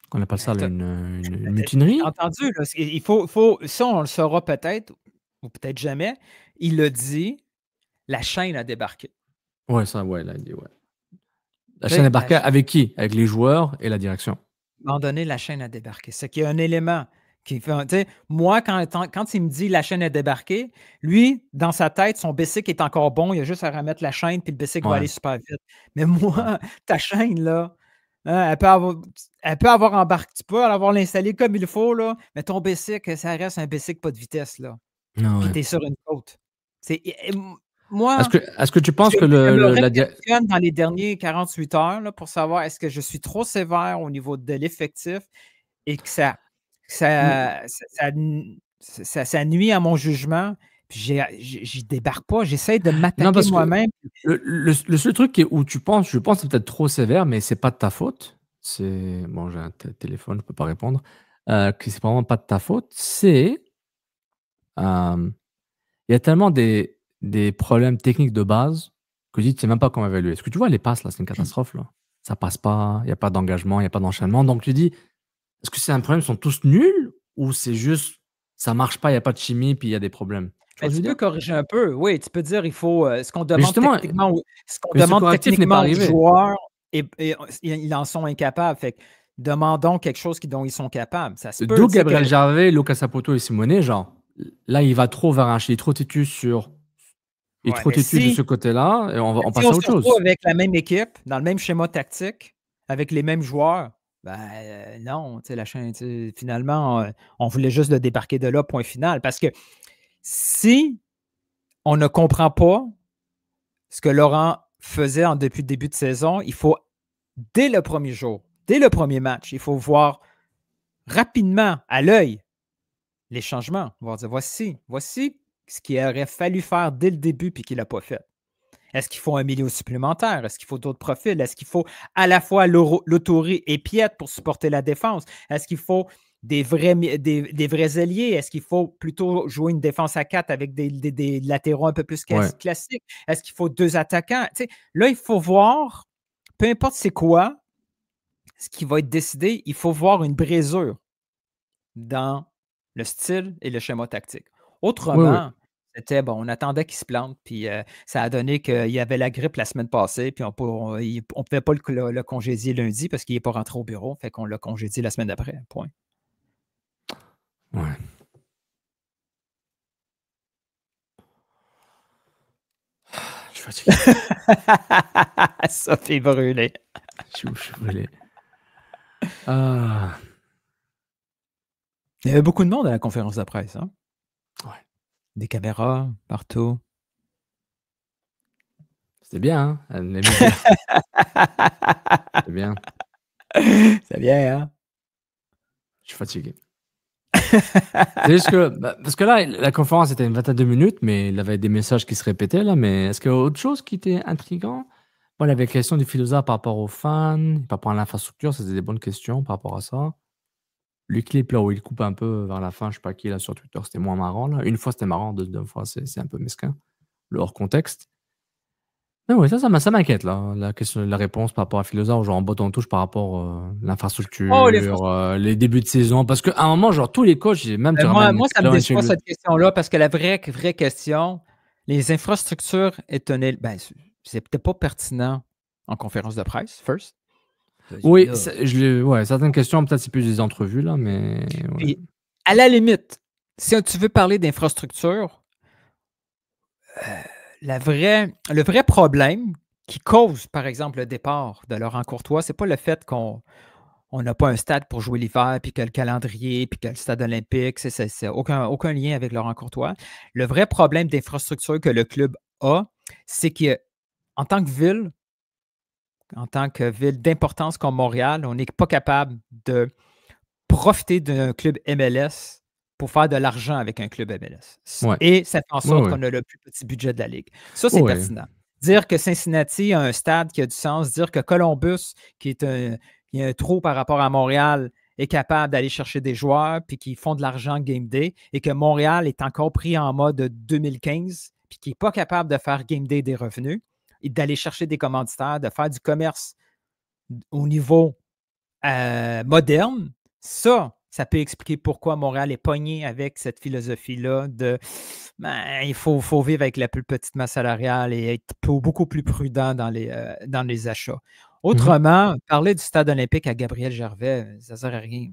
qu'on appelle ça, là, une T'as mutinerie? entendu, là, il faut, ça, on le saura peut-être, ou peut-être jamais. Il a dit, la chaîne a débarqué. Ouais, ça, ouais, là, il dit, ouais. La Tu chaîne sais, débarquée avec qui? Avec les joueurs et la direction. à un moment donné, la chaîne a débarqué. C'est qu'il y a un élément qui fait. Tu sais, moi, quand il me dit la chaîne a débarqué, lui, dans sa tête, son bicycle est encore bon. Il a juste à remettre la chaîne, puis le bicycle va Ouais, aller super vite. Mais ouais. moi, ta chaîne, là, hein, elle peut avoir embarqué, tu peux avoir l'installé comme il faut, là, mais ton bicycle, ça reste un bicycle pas de vitesse, là. Ah Puis ouais. tu es sur une côte. Est-ce Moi, que, est-ce que tu penses je que je me la réquestionne dans les derniers 48 heures là, pour savoir est-ce que je suis trop sévère au niveau de l'effectif et que ça ça ça n ça nuit à mon jugement, puis j'y débarque pas, j'essaie de non, m'attaquer parce que moi-même. le seul truc où tu penses, je pense que c'est peut-être trop sévère, mais c'est pas de ta faute. C'est bon, j'ai un téléphone, je peux pas répondre. Que c'est vraiment pas de ta faute. C'est il y a tellement des problèmes techniques de base que tu dis, tu sais même pas comment évaluer. Est-ce que tu vois les passes là, c'est une catastrophe là. Ça passe pas, il y a pas d'engagement, il y a pas d'enchaînement. Donc tu dis, est-ce que c'est un problème, ils sont tous nuls ou c'est juste ça marche pas, il y a pas de chimie puis il y a des problèmes. Tu vois Mais ce que je tu veux peux dire? corriger un peu, oui, tu peux dire il faut, Mais justement, ce qu'on mais ce demande correctif n'est pas techniquement aux arrivé. joueurs et ils en sont incapables, fait que demandons quelque chose dont ils sont capables. Ça se peut, D'où tu sais que Gabriel Gervais, Lucas Sapoto et Simone, genre, là, il va trop vers un il est ouais, trop mais têtu de ce côté-là et on si passe on à se autre retrouve chose. avec la même équipe, dans le même schéma tactique, avec les mêmes joueurs, ben, non, tu sais, la chaîne, tu sais, finalement, on voulait juste le débarquer de là, point final. Parce que si on ne comprend pas ce que Laurent faisait depuis le début de saison, il faut, dès le premier jour, dès le premier match, il faut voir rapidement, à l'œil, les changements. On va dire, voici ce qu'il aurait fallu faire dès le début puis qu'il n'a pas fait. Est-ce qu'il faut un milieu supplémentaire? Est-ce qu'il faut d'autres profils? Est-ce qu'il faut à la fois Lautouri et Piet pour supporter la défense? Est-ce qu'il faut des vrais ailiers? Est-ce qu'il faut plutôt jouer une défense à 4 avec des latéraux un peu plus Ouais. classiques? Est-ce qu'il faut deux attaquants? Tu sais, là, il faut voir, peu importe c'est quoi, ce qui va être décidé, il faut voir une brisure dans le style et le schéma tactique. Oui, oui. Autrement, c'était bon, on attendait qu'il se plante, puis ça a donné qu'il y avait la grippe la semaine passée, puis on ne pouvait pas le congédier lundi parce qu'il n'est pas rentré au bureau, fait qu'on l'a congédié la semaine d'après. Point. Ouais. Je suis fatigué. Ça fait brûler. Je suis brûlé. Ah. Il y avait beaucoup de monde à la conférence de presse. Hein? Ouais. Des caméras partout. C'était bien, hein, les médias. C'était bien. C'est bien, hein? Je suis fatigué. C'est juste que, parce que là, la conférence était une vingtaine de minutes, mais il y avait des messages qui se répétaient là. Mais est-ce qu'il y a autre chose qui était intriguant? Bon, il y avait la question du philosophe par rapport aux fans, par rapport à l'infrastructure, c'était des bonnes questions par rapport à ça. Le clip là où il coupe un peu vers la fin, je sais pas qui là sur Twitter, c'était moins marrant là. Une fois c'était marrant, deuxième fois c'est un peu mesquin, le hors contexte. Mais oui, ça m'inquiète là, la question, la réponse par rapport à philosophe, genre en botte en touche par rapport Oh, les l'infrastructure, les débuts de saison, parce qu'à un moment genre tous les coachs, même tu ramènes moi, ça me Claude déçoit Ancelotti. cette question-là parce que la vraie question, les infrastructures c'est peut-être pas pertinent en conférence de presse, first. Oui, Là. ouais, certaines questions peut-être c'est plus des entrevues là, mais ouais. Puis, à la limite, si tu veux parler d'infrastructure, le vrai problème qui cause, par exemple, le départ de Laurent Courtois, c'est pas le fait qu'on n'a pas un stade pour jouer l'hiver, puis que le calendrier, puis que le stade olympique, c'est aucun lien avec Laurent Courtois. Le vrai problème d'infrastructure que le club a, c'est qu'en tant que ville, en tant que ville d'importance comme Montréal, on n'est pas capable de profiter d'un club MLS pour faire de l'argent avec un club MLS. Ouais. Et ça fait en sorte Ouais. qu'on a le plus petit budget de la Ligue. Ça, c'est Ouais. pertinent. Dire que Cincinnati a un stade qui a du sens, dire que Columbus, qui a un trou par rapport à Montréal, est capable d'aller chercher des joueurs puis qui font de l'argent Game Day et que Montréal est encore pris en mode 2015 puis qui n'est pas capable de faire Game Day des revenus et d'aller chercher des commanditaires, de faire du commerce au niveau moderne, ça peut expliquer pourquoi Montréal est pogné avec cette philosophie-là de il faut vivre avec la plus petite masse salariale et être beaucoup plus prudent dans les achats. Autrement, parler du stade olympique à Gabriel Gervais, ça ne sert à rien.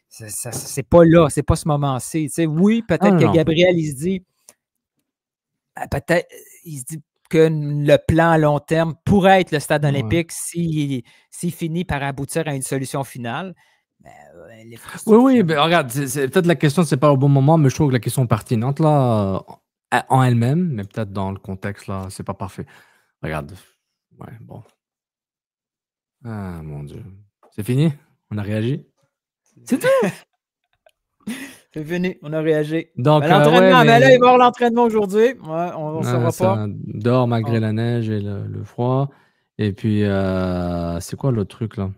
C'est pas là, c'est pas ce moment-ci. Oui, peut-être que Gabriel, il se dit que le plan à long terme pourrait être le stade olympique s'il finit par aboutir à une solution finale. Oui, mais regarde, c'est peut-être la question, c'est pas au bon moment, mais je trouve que la question est pertinente là, en elle-même, mais peut-être dans le contexte là, c'est pas parfait. Regarde, ouais, bon. Ah mon Dieu, c'est fini? On a réagi? C'est tout? C'est fini, on a réagi. Donc, l'entraînement, mais là, il va y avoir l'entraînement aujourd'hui. Ouais, on ne saura pas. Dehors malgré la neige et le froid. Et puis, c'est quoi l'autre truc là?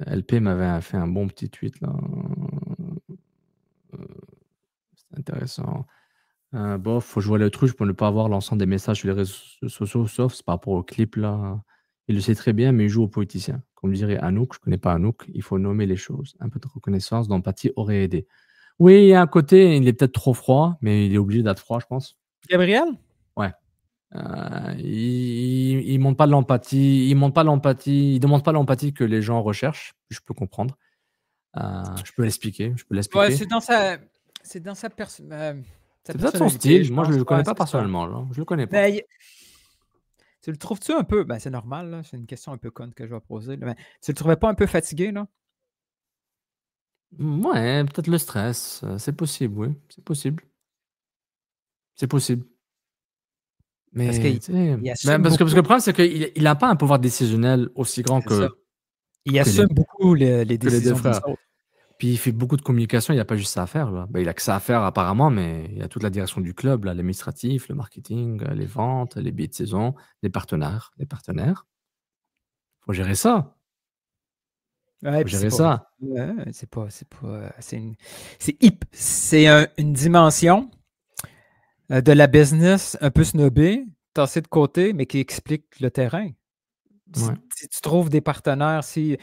LP m'avait fait un bon petit tweet là. C'est intéressant. Bof, faut jouer le truc pour ne pas avoir l'ensemble des messages sur les réseaux sociaux, sauf c'est par rapport au clip là. Il le sait très bien, mais il joue au politicien. Comme dirait Anouk, je ne connais pas Anouk, il faut nommer les choses. Un peu de reconnaissance, d'empathie aurait aidé. Oui, il y a un côté, il est peut-être trop froid, mais il est obligé d'être froid, je pense. Gabriel? Ouais. Il montre pas de l'empathie, il demande pas l'empathie que les gens recherchent. Je peux comprendre. Je peux l'expliquer. Ouais, c'est dans sa personne. C'est peut-être son style. Moi, je ne le connais pas personnellement. Là. Je le connais pas. Ben, tu le trouves-tu un peu... Ben, c'est normal, là. C'est une question un peu conne que je vais poser. Là. Tu le trouvais pas un peu fatigué, là? Ouais, peut-être le stress. C'est possible, oui. C'est possible. C'est possible. Mais parce que le problème, c'est qu'il n'a pas un pouvoir décisionnel aussi grand que... Il assume beaucoup les décisions des autres. Puis il fait beaucoup de communication, il n'y a pas juste ça à faire. Là. Ben, il a que ça à faire apparemment, mais il y a toute la direction du club, l'administratif, le marketing, les ventes, les billets de saison, les partenaires. Il faut gérer ça. Ouais, faut gérer ça. C'est une dimension de la business un peu snobée, tassée de côté, mais qui explique le terrain. Si tu trouves des partenaires, si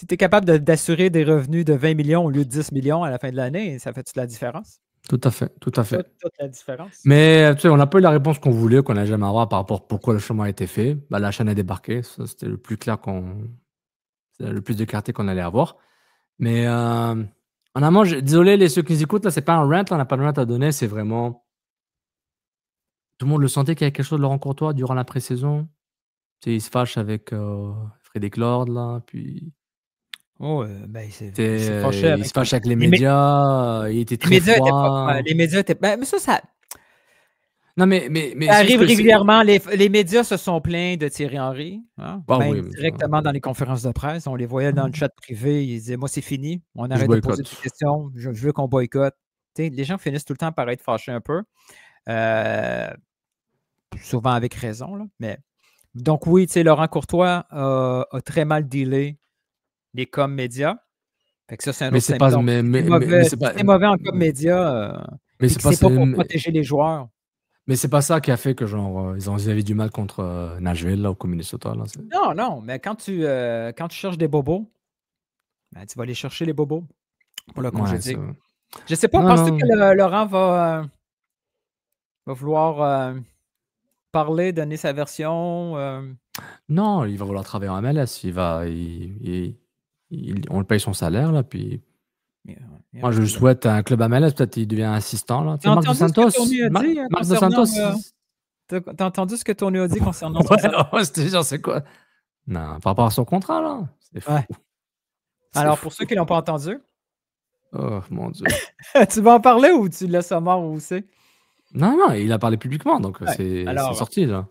tu es capable d'assurer des revenus de 20 millions au lieu de 10 millions à la fin de l'année, ça fait toute la différence? Tout à fait. Toute la différence. Mais on n'a pas eu la réponse qu'on voulait, qu'on n'a jamais avoir par rapport à pourquoi le chemin a été fait. Ben, la chaîne a débarqué, ça c'était le plus clair c'est le plus de clarté qu'on allait avoir. Mais en amont, désolé ceux qui nous écoutent, là, c'est pas un rant, là, on n'a pas de rant à donner, c'est vraiment... Tout le monde le sentait qu'il y avait quelque chose de Laurent Courtois durant la pré-saison. Il se fâche avec Frédéric Lord, là, puis... il se fâche avec les médias, il était très froid. Les médias étaient... mais ça... Non, mais ça arrive régulièrement. Les médias se sont plaints de Thierry Henry. Hein? Directement dans les conférences de presse. On les voyait dans le chat privé. Ils disaient, moi, c'est fini. On arrête de poser des questions. Je veux qu'on boycotte. Les gens finissent tout le temps par être fâchés un peu. Souvent avec raison. Là. Mais... Donc oui, Laurent Courtois a très mal dealé les coms médias. Fait que ça, c'est un autre symptôme. C'est mauvais en com médias. Mais c'est pas pour protéger les joueurs. Mais c'est pas ça qui a fait que ils avaient du mal contre Nashville là, ou Minnesota. Là, non, mais quand tu cherches des bobos, ben, tu vas aller chercher les bobos pour le congédier. Je sais pas, penses-tu que Laurent va vouloir parler, donner sa version? Non, il va vouloir travailler en MLS. On le paye son salaire, là, puis... Moi, je souhaite un club MLS, peut-être qu'il devient assistant. Là. T'as entendu ce que Tony a dit T'as entendu ce que Tony a dit concernant ça? C'était genre, c'est quoi? Non, par rapport à son contrat, là. C'est fou. Ouais. Alors, pour ceux qui ne l'ont pas entendu... Oh, mon Dieu. Tu vas en parler ou tu laisses ça mort où c'est? Non, il a parlé publiquement, donc c'est sorti, là.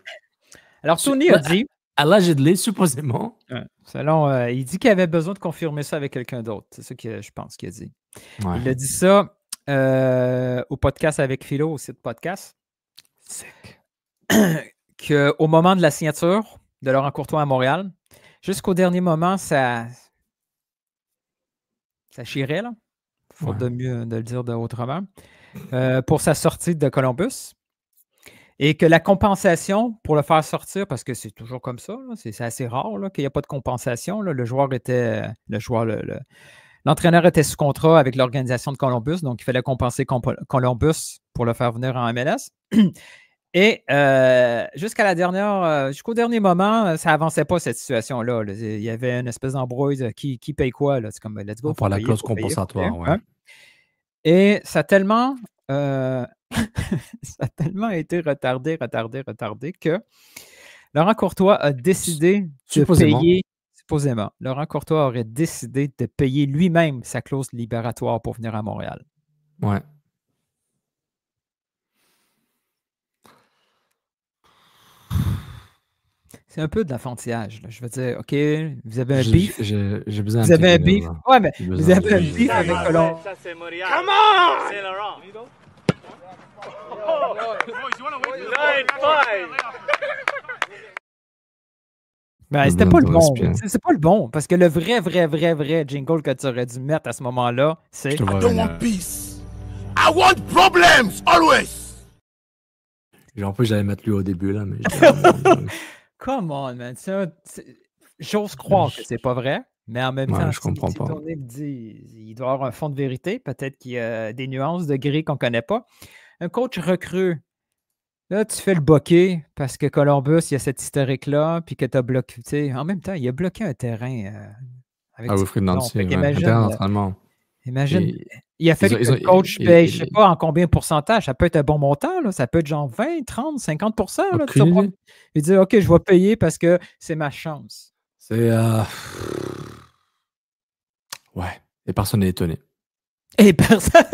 Alors, Tony a dit Allegedly, supposément. Selon, il dit qu'il avait besoin de confirmer ça avec quelqu'un d'autre. C'est ça que je pense qu'il a dit. Ouais. Il a dit ça au podcast avec Philo, au site podcast. Sick. Qu'au moment de la signature de Laurent Courtois à Montréal, jusqu'au dernier moment, ça chirait, là. Faute de mieux de le dire autrement. Pour sa sortie de Columbus. Et que la compensation pour le faire sortir, parce que c'est toujours comme ça, c'est assez rare là, qu'il n'y a pas de compensation. Là. L'entraîneur était sous contrat avec l'organisation de Columbus, donc il fallait compenser Columbus pour le faire venir en MLS. Et jusqu'au dernier moment, ça n'avançait pas cette situation-là. Là. Il y avait une espèce d'embrouille qui paye quoi? Là. C'est comme let's go. Pour la clause compensatoire, ouais. Et ça a tellement. Ça a tellement été retardé que Laurent Courtois a décidé de payer, supposément, Laurent Courtois aurait décidé de payer lui-même sa clause libératoire pour venir à Montréal. Ouais. C'est un peu de l'enfantillage. Là. Je veux dire, OK, vous avez un beef. J'ai besoin Vous avez un beef. Ouais, mais vous avez un beef avec Columbus. Come on! C'est Laurent. Ben, c'était pas le bon. C'est pas le bon. Parce que le vrai jingle que tu aurais dû mettre à ce moment-là, c'est I don't want peace. I want problems, always! En plus, j'allais mettre lui au début, là. Mais come on, man. J'ose croire que c'est pas vrai. Mais en même temps, je comprends pas. Me dit, il doit y avoir un fond de vérité. Peut-être qu'il y a des nuances de gris qu'on ne connaît pas. Un coach recrue. Là, tu fais le bokeh parce que Columbus, il y a cette historique-là, puis que tu as bloqué. Tu sais, en même temps, il a bloqué un terrain avec Wilfried Nancy. Imagine, il a fait que le coach paye, je ne sais pas en combien de pourcentage. Ça peut être un bon montant, là, ça peut être genre 20, 30, 50%. Là, il dit OK, je vais payer parce que c'est ma chance. C'est. Ouais, et personne n'est étonné. Et personne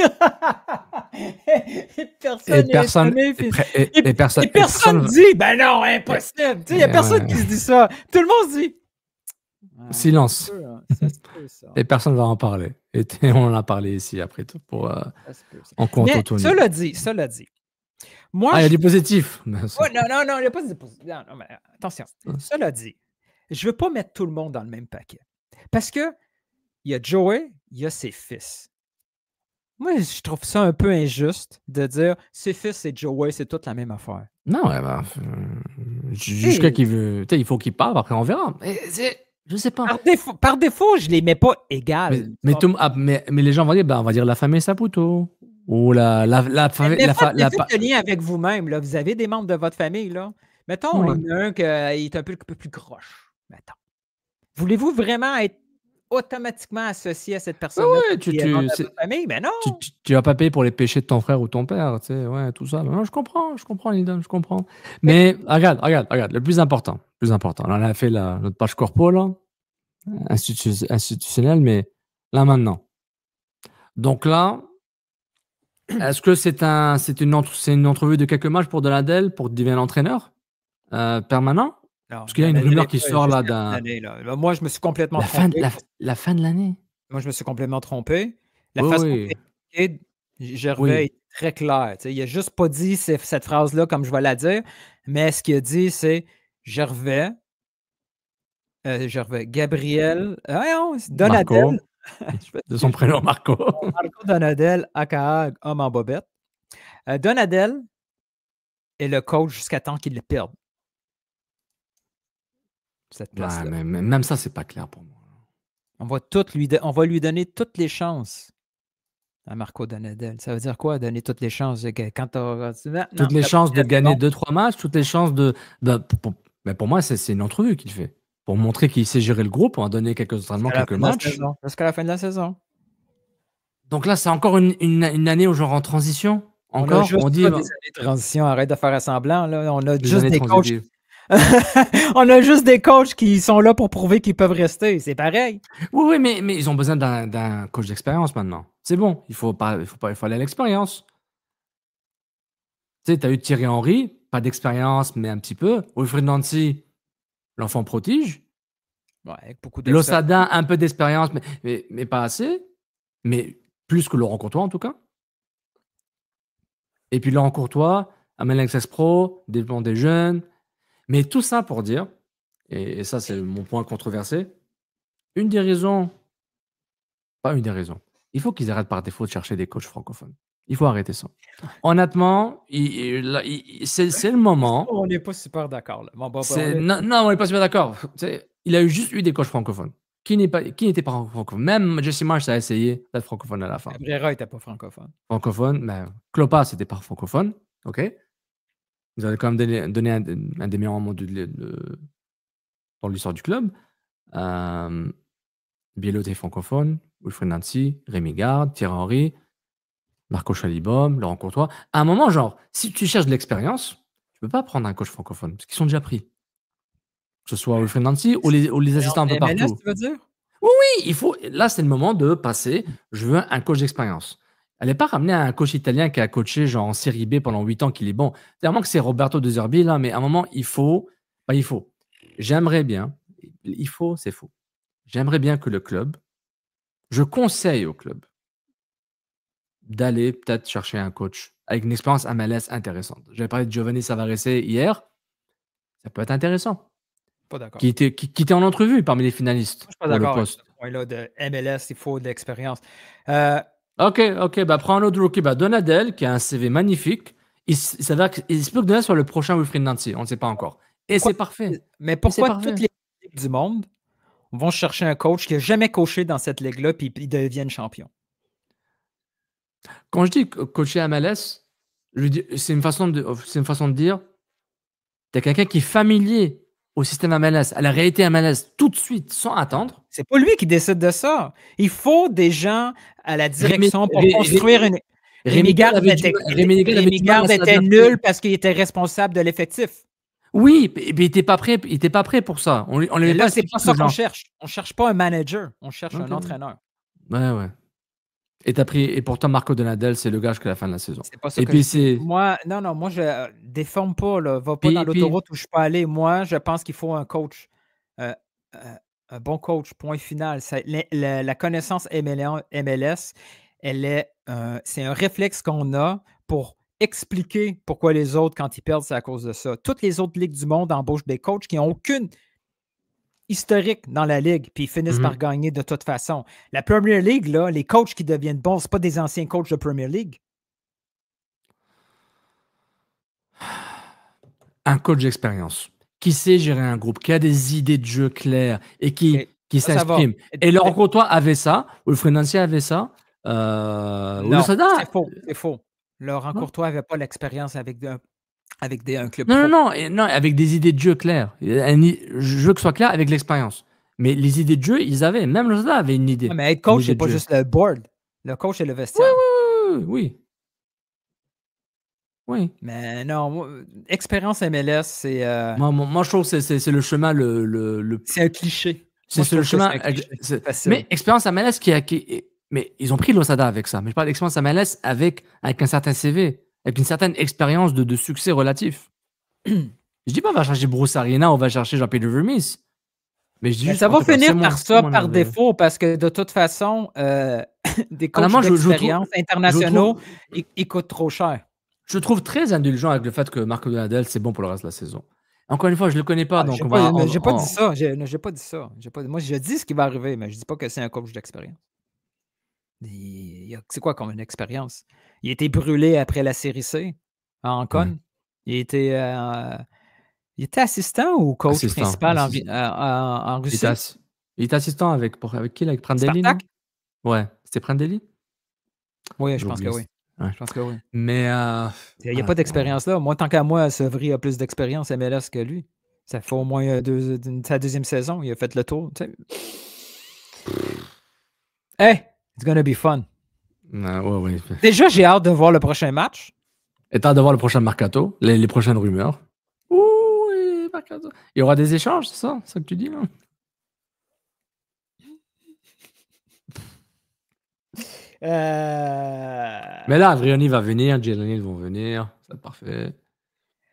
dit, ben non, impossible. Il n'y a personne qui se dit ça. Tout le monde se dit. Silence. Et personne ne va en parler. Et on en a parlé ici après tout pour en compte autour. Cela dit. Moi, il y a du positif. non, il n'y a pas de positif. Non, mais attention. Cela dit, je ne veux pas mettre tout le monde dans le même paquet. Parce que il y a Joey, il y a ses fils. Moi, je trouve ça un peu injuste de dire ses fils et Joey, c'est toute la même affaire. Non, jusqu'à qu'il veut. Il faut qu'il parle, après on verra. Je sais pas. Par défaut, je les mets pas égales. Mais les gens vont dire, on va dire la famille Saputo. Ou la famille. Faites le lien avec vous-même. Là. Vous avez des membres de votre famille. Là. Mettons, il y en a un qui est un peu plus croche. Mettons. Voulez-vous vraiment être automatiquement associé à cette personne-là famille? Mais non! Tu vas pas payer pour les péchés de ton frère ou ton père, tu sais, ouais, tout ça. Non, je comprends, Lydon, je comprends. Mais regarde, le plus important. On en a fait notre page corpo, là, institutionnelle, mais là, maintenant. Donc là, est-ce que c'est une entrevue de quelques matchs pour Donadel pour devenir l'entraîneur permanent? Non, parce qu'il y a une rumeur qui sort là Moi, je me suis complètement trompé. La fin de l'année. Moi, je me suis complètement trompé. La façon dont Gervais est très clair. Il n'a juste pas dit cette phrase-là comme je vais la dire, mais ce qu'il a dit, c'est Gabriel, Donadel. De son prénom, Marco. Marco Donadel, aka homme en bobette. Donadel est le coach jusqu'à temps qu'il le perde. Cette place-là. Mais même ça, c'est pas clair pour moi. On va lui donner toutes les chances à Marco Donadel. Ça veut dire quoi, donner toutes les chances? Toutes les chances de gagner 2-3 matchs, toutes les chances de... pour moi, c'est une entrevue qu'il fait. Pour montrer qu'il sait gérer le groupe, on va donner quelques entraînements, quelques matchs. Jusqu'à la fin de la saison. Donc là, c'est encore une année où genre en transition. Encore, on dit... des années de transition, arrête de faire semblant. Là. On a juste des coachs... On a juste des coachs qui sont là pour prouver qu'ils peuvent rester. C'est pareil. Oui, mais ils ont besoin d'un coach d'expérience maintenant. C'est bon. Il faut aller à l'expérience. Tu sais, tu as eu Thierry Henry, pas d'expérience, mais un petit peu. Wilfried Nancy, l'enfant prodige. Ouais, avec beaucoup de Losada, un peu d'expérience, mais pas assez. Mais plus que Laurent Courtois, en tout cas. Et puis Laurent Courtois, amène l'Access Pro, développement des jeunes. Mais tout ça pour dire, et ça c'est mon point controversé, une des raisons, pas une des raisons, il faut qu'ils arrêtent par défaut de chercher des coachs francophones. Il faut arrêter ça. Honnêtement, c'est le moment. On n'est pas super d'accord. Là. Non, on n'est pas super d'accord. Il a juste eu des coachs francophones. Qui n'était pas francophone. Même Jesse Marsh a essayé d'être francophone à la fin. Cabrera n'était pas francophone. Francophone, mais Klopas n'était pas francophone. OK? Vous avez quand même donné un des meilleurs moments dans l'histoire du club. Biello était francophone. Wilfried Nancy, Rémi Garde, Thierry Henry, Marco Chalibom, Laurent Courtois. À un moment, genre, si tu cherches de l'expérience, tu peux pas prendre un coach francophone parce qu'ils sont déjà pris. Que ce soit Wilfried Nancy ou les assistants un peu MLS, partout. tu veux dire? Oui, là, c'est le moment de passer. Je veux un coach d'expérience. Elle n'est pas ramenée à un coach italien qui a coaché genre en Série B pendant 8 ans, qu'il est bon. Clairement que c'est Roberto De Zerbi, là, mais à un moment, il faut. J'aimerais bien. C'est faux. J'aimerais bien que le club. Je conseille au club d'aller peut-être chercher un coach avec une expérience MLS intéressante. J'avais parlé de Giovanni Savarese hier. Ça peut être intéressant. Pas d'accord. Qui était en entrevue parmi les finalistes. Je suis pas d'accord avec ce point-là de MLS, il faut de l'expérience. Ok, bah prends un autre rookie. Bah, Donadel, qui a un CV magnifique. Il s'avère qu'il se peut que Donadel soit le prochain Wilfried Nancy. On ne sait pas encore. Et c'est parfait. Mais pourquoi toutes les ligues du monde vont chercher un coach qui n'a jamais coaché dans cette ligue-là puis ils deviennent champions? Quand je dis coacher MLS, c'est une façon de dire tu as quelqu'un qui est familier au système MLS, à la réalité MLS, tout de suite, sans attendre. C'est pas lui qui décide de ça. Il faut des gens à la direction pour construire une. Rémi Garde était nul parce qu'il était responsable de l'effectif. Oui, mais il n'était pas prêt pour ça. Là, c'est pas ça qu'on cherche. On ne cherche pas un manager, on cherche un entraîneur. Ouais. Et pourtant, Marco Donadel, c'est le gars jusqu'à la fin de la saison. C'est pas ça que je... Moi, je déforme pas. Là. Va pas dans l'autoroute où je peux aller. Moi, je pense qu'il faut un coach. Un bon coach, point final. La connaissance MLS, c'est un réflexe qu'on a pour expliquer pourquoi les autres, quand ils perdent, c'est à cause de ça. Toutes les autres ligues du monde embauchent des coachs qui n'ont aucune historique dans la ligue, puis ils finissent par gagner de toute façon. La Premier League, là, les coachs qui deviennent bons, ce pas des anciens coachs de Premier League. Un coach d'expérience qui sait gérer un groupe, qui a des idées de jeu claires et qui s'exprime. Et Laurent Courtois avait ça, Wilfried Nancy avait ça. Non, c'est faux. Laurent Courtois n'avait pas l'expérience avec un club pro. Non, avec des idées de jeu claires. Un jeu qui soit clair avec l'expérience. Mais les idées de jeu, ils avaient. Même Lozada avait une idée. Ouais, mais être coach, c'est pas juste le board. Le coach, c'est le vestiaire. Oui. Mais non, expérience MLS, c'est... Moi, je trouve que c'est le chemin C'est un cliché. C'est le chemin. Mais expérience MLS mais ils ont pris Losada avec ça. Mais je parle d'expérience MLS avec un certain CV, avec une certaine expérience de succès relatif. Je dis pas on va chercher Bruce Arena, on va chercher Jean-Pierre Vermes. Mais je dis ça va finir par ça par défaut parce que de toute façon, des coachs d'expérience internationaux, ils coûtent trop cher. Je trouve très indulgent avec le fait que Marco Donadel, c'est bon pour le reste de la saison. Encore une fois, je ne le connais pas. Donc j'ai pas dit ça. J'ai pas dit ça. Moi, je dis ce qui va arriver, mais je ne dis pas que c'est un coach d'expérience. C'est quoi comme une expérience? Il a été brûlé après la série C à Ancon. Il était assistant ou coach principal en Russie? Il était assistant avec qui? Avec Prandelli? Ouais, c'était Prandelli? Oui, je pense que oui. Ouais. Je pense que oui. Mais il n'y a pas d'expérience là. Moi, tant qu'à moi, Sevry a plus d'expérience MLS que lui. Ça fait au moins sa deuxième saison. Il a fait le tour. Hey, it's gonna be fun. Ouais. Déjà, j'ai hâte de voir le prochain match. Et t'as hâte de voir le prochain Mercato, les prochaines rumeurs. Oui, Mercato. Il y aura des échanges, c'est ça? C'est ça que tu dis, là? Mais là, Avrioni va venir, Giannini vont venir. C'est parfait.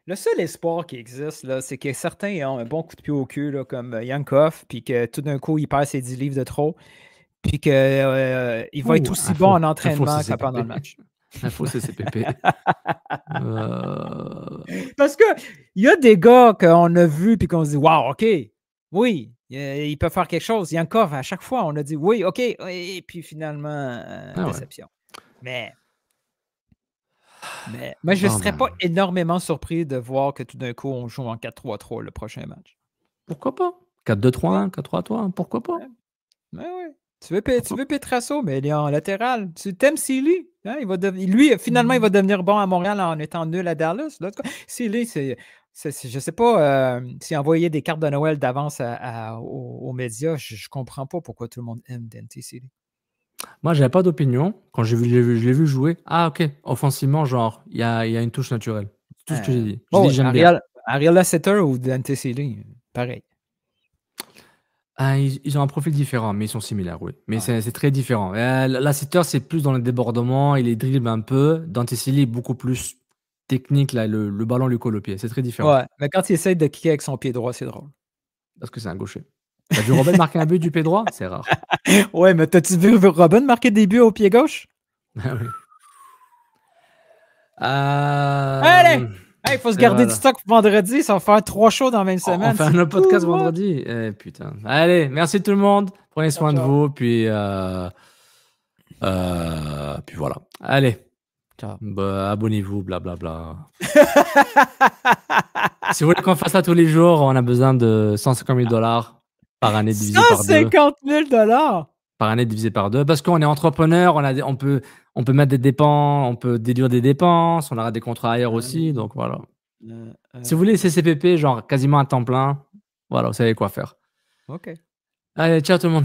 Le seul espoir qui existe, là, c'est que certains ont un bon coup de pied au cul, là, comme Yankov, puis que tout d'un coup, il perd ses 10 livres de trop, puis qu'il va être aussi bon en entraînement que pendant le match. Info CCPP. Parce qu'il y a des gars qu'on a vus puis qu'on se dit « Wow, OK, oui, il peut faire quelque chose. » Yankov, à chaque fois, on a dit « Oui, OK. » Et puis finalement, déception. Mais moi, je ne serais pas énormément surpris de voir que tout d'un coup, on joue en 4-3-3 le prochain match. Pourquoi pas? 4-2-3-1, 4-3-3, pourquoi pas? Ouais. Tu veux Pietrasso, mais il est en latéral. Tu t'aimes Sealy? Hein? Lui, finalement, il va devenir bon à Montréal en étant nul à Dallas. Sealy, je ne sais pas s'il envoyait des cartes de Noël d'avance aux médias. Je ne comprends pas pourquoi tout le monde aime Dante Sealy. Moi, j'avais pas d'opinion. Quand je l'ai vu jouer, OK, offensivement, genre, il y a une touche naturelle. C'est tout ce que j'ai dit. J'ai dit, j'aime bien. Ariel Lasseter ou Dante Sealy, pareil. Ils ont un profil différent, mais ils sont similaires, oui. Mais c'est très différent. Lasseter, c'est plus dans le débordement, il est dribble un peu. Dante Sealy est beaucoup plus technique, là, le ballon lui colle au pied. C'est très différent. Ouais, mais quand il essaye de kicker avec son pied droit, c'est drôle. Parce que c'est un gaucher. T'as vu Robben marquer un but du pied droit? C'est rare. Ouais, mais t'as-tu vu Robben marquer des buts au pied gauche? Ah oui. Allez! Il faut se garder du stock pour vendredi. Ça va faire 3 shows dans la même semaine. On fait un autre podcast vendredi. Putain. Allez, merci tout le monde. Prenez soin de vous. Puis voilà. Allez. Abonnez-vous, blablabla. Si vous voulez qu'on fasse ça tous les jours, on a besoin de 150 000 $ par année divisé par 2. 150 000 $ par année divisé par 2. Parce qu'on est entrepreneur, on peut mettre des dépenses, on peut déduire des dépenses, on aura des contrats ailleurs aussi. Donc voilà. Si vous voulez CCPP, genre quasiment à temps plein, voilà, vous savez quoi faire. OK. Allez, ciao tout le monde.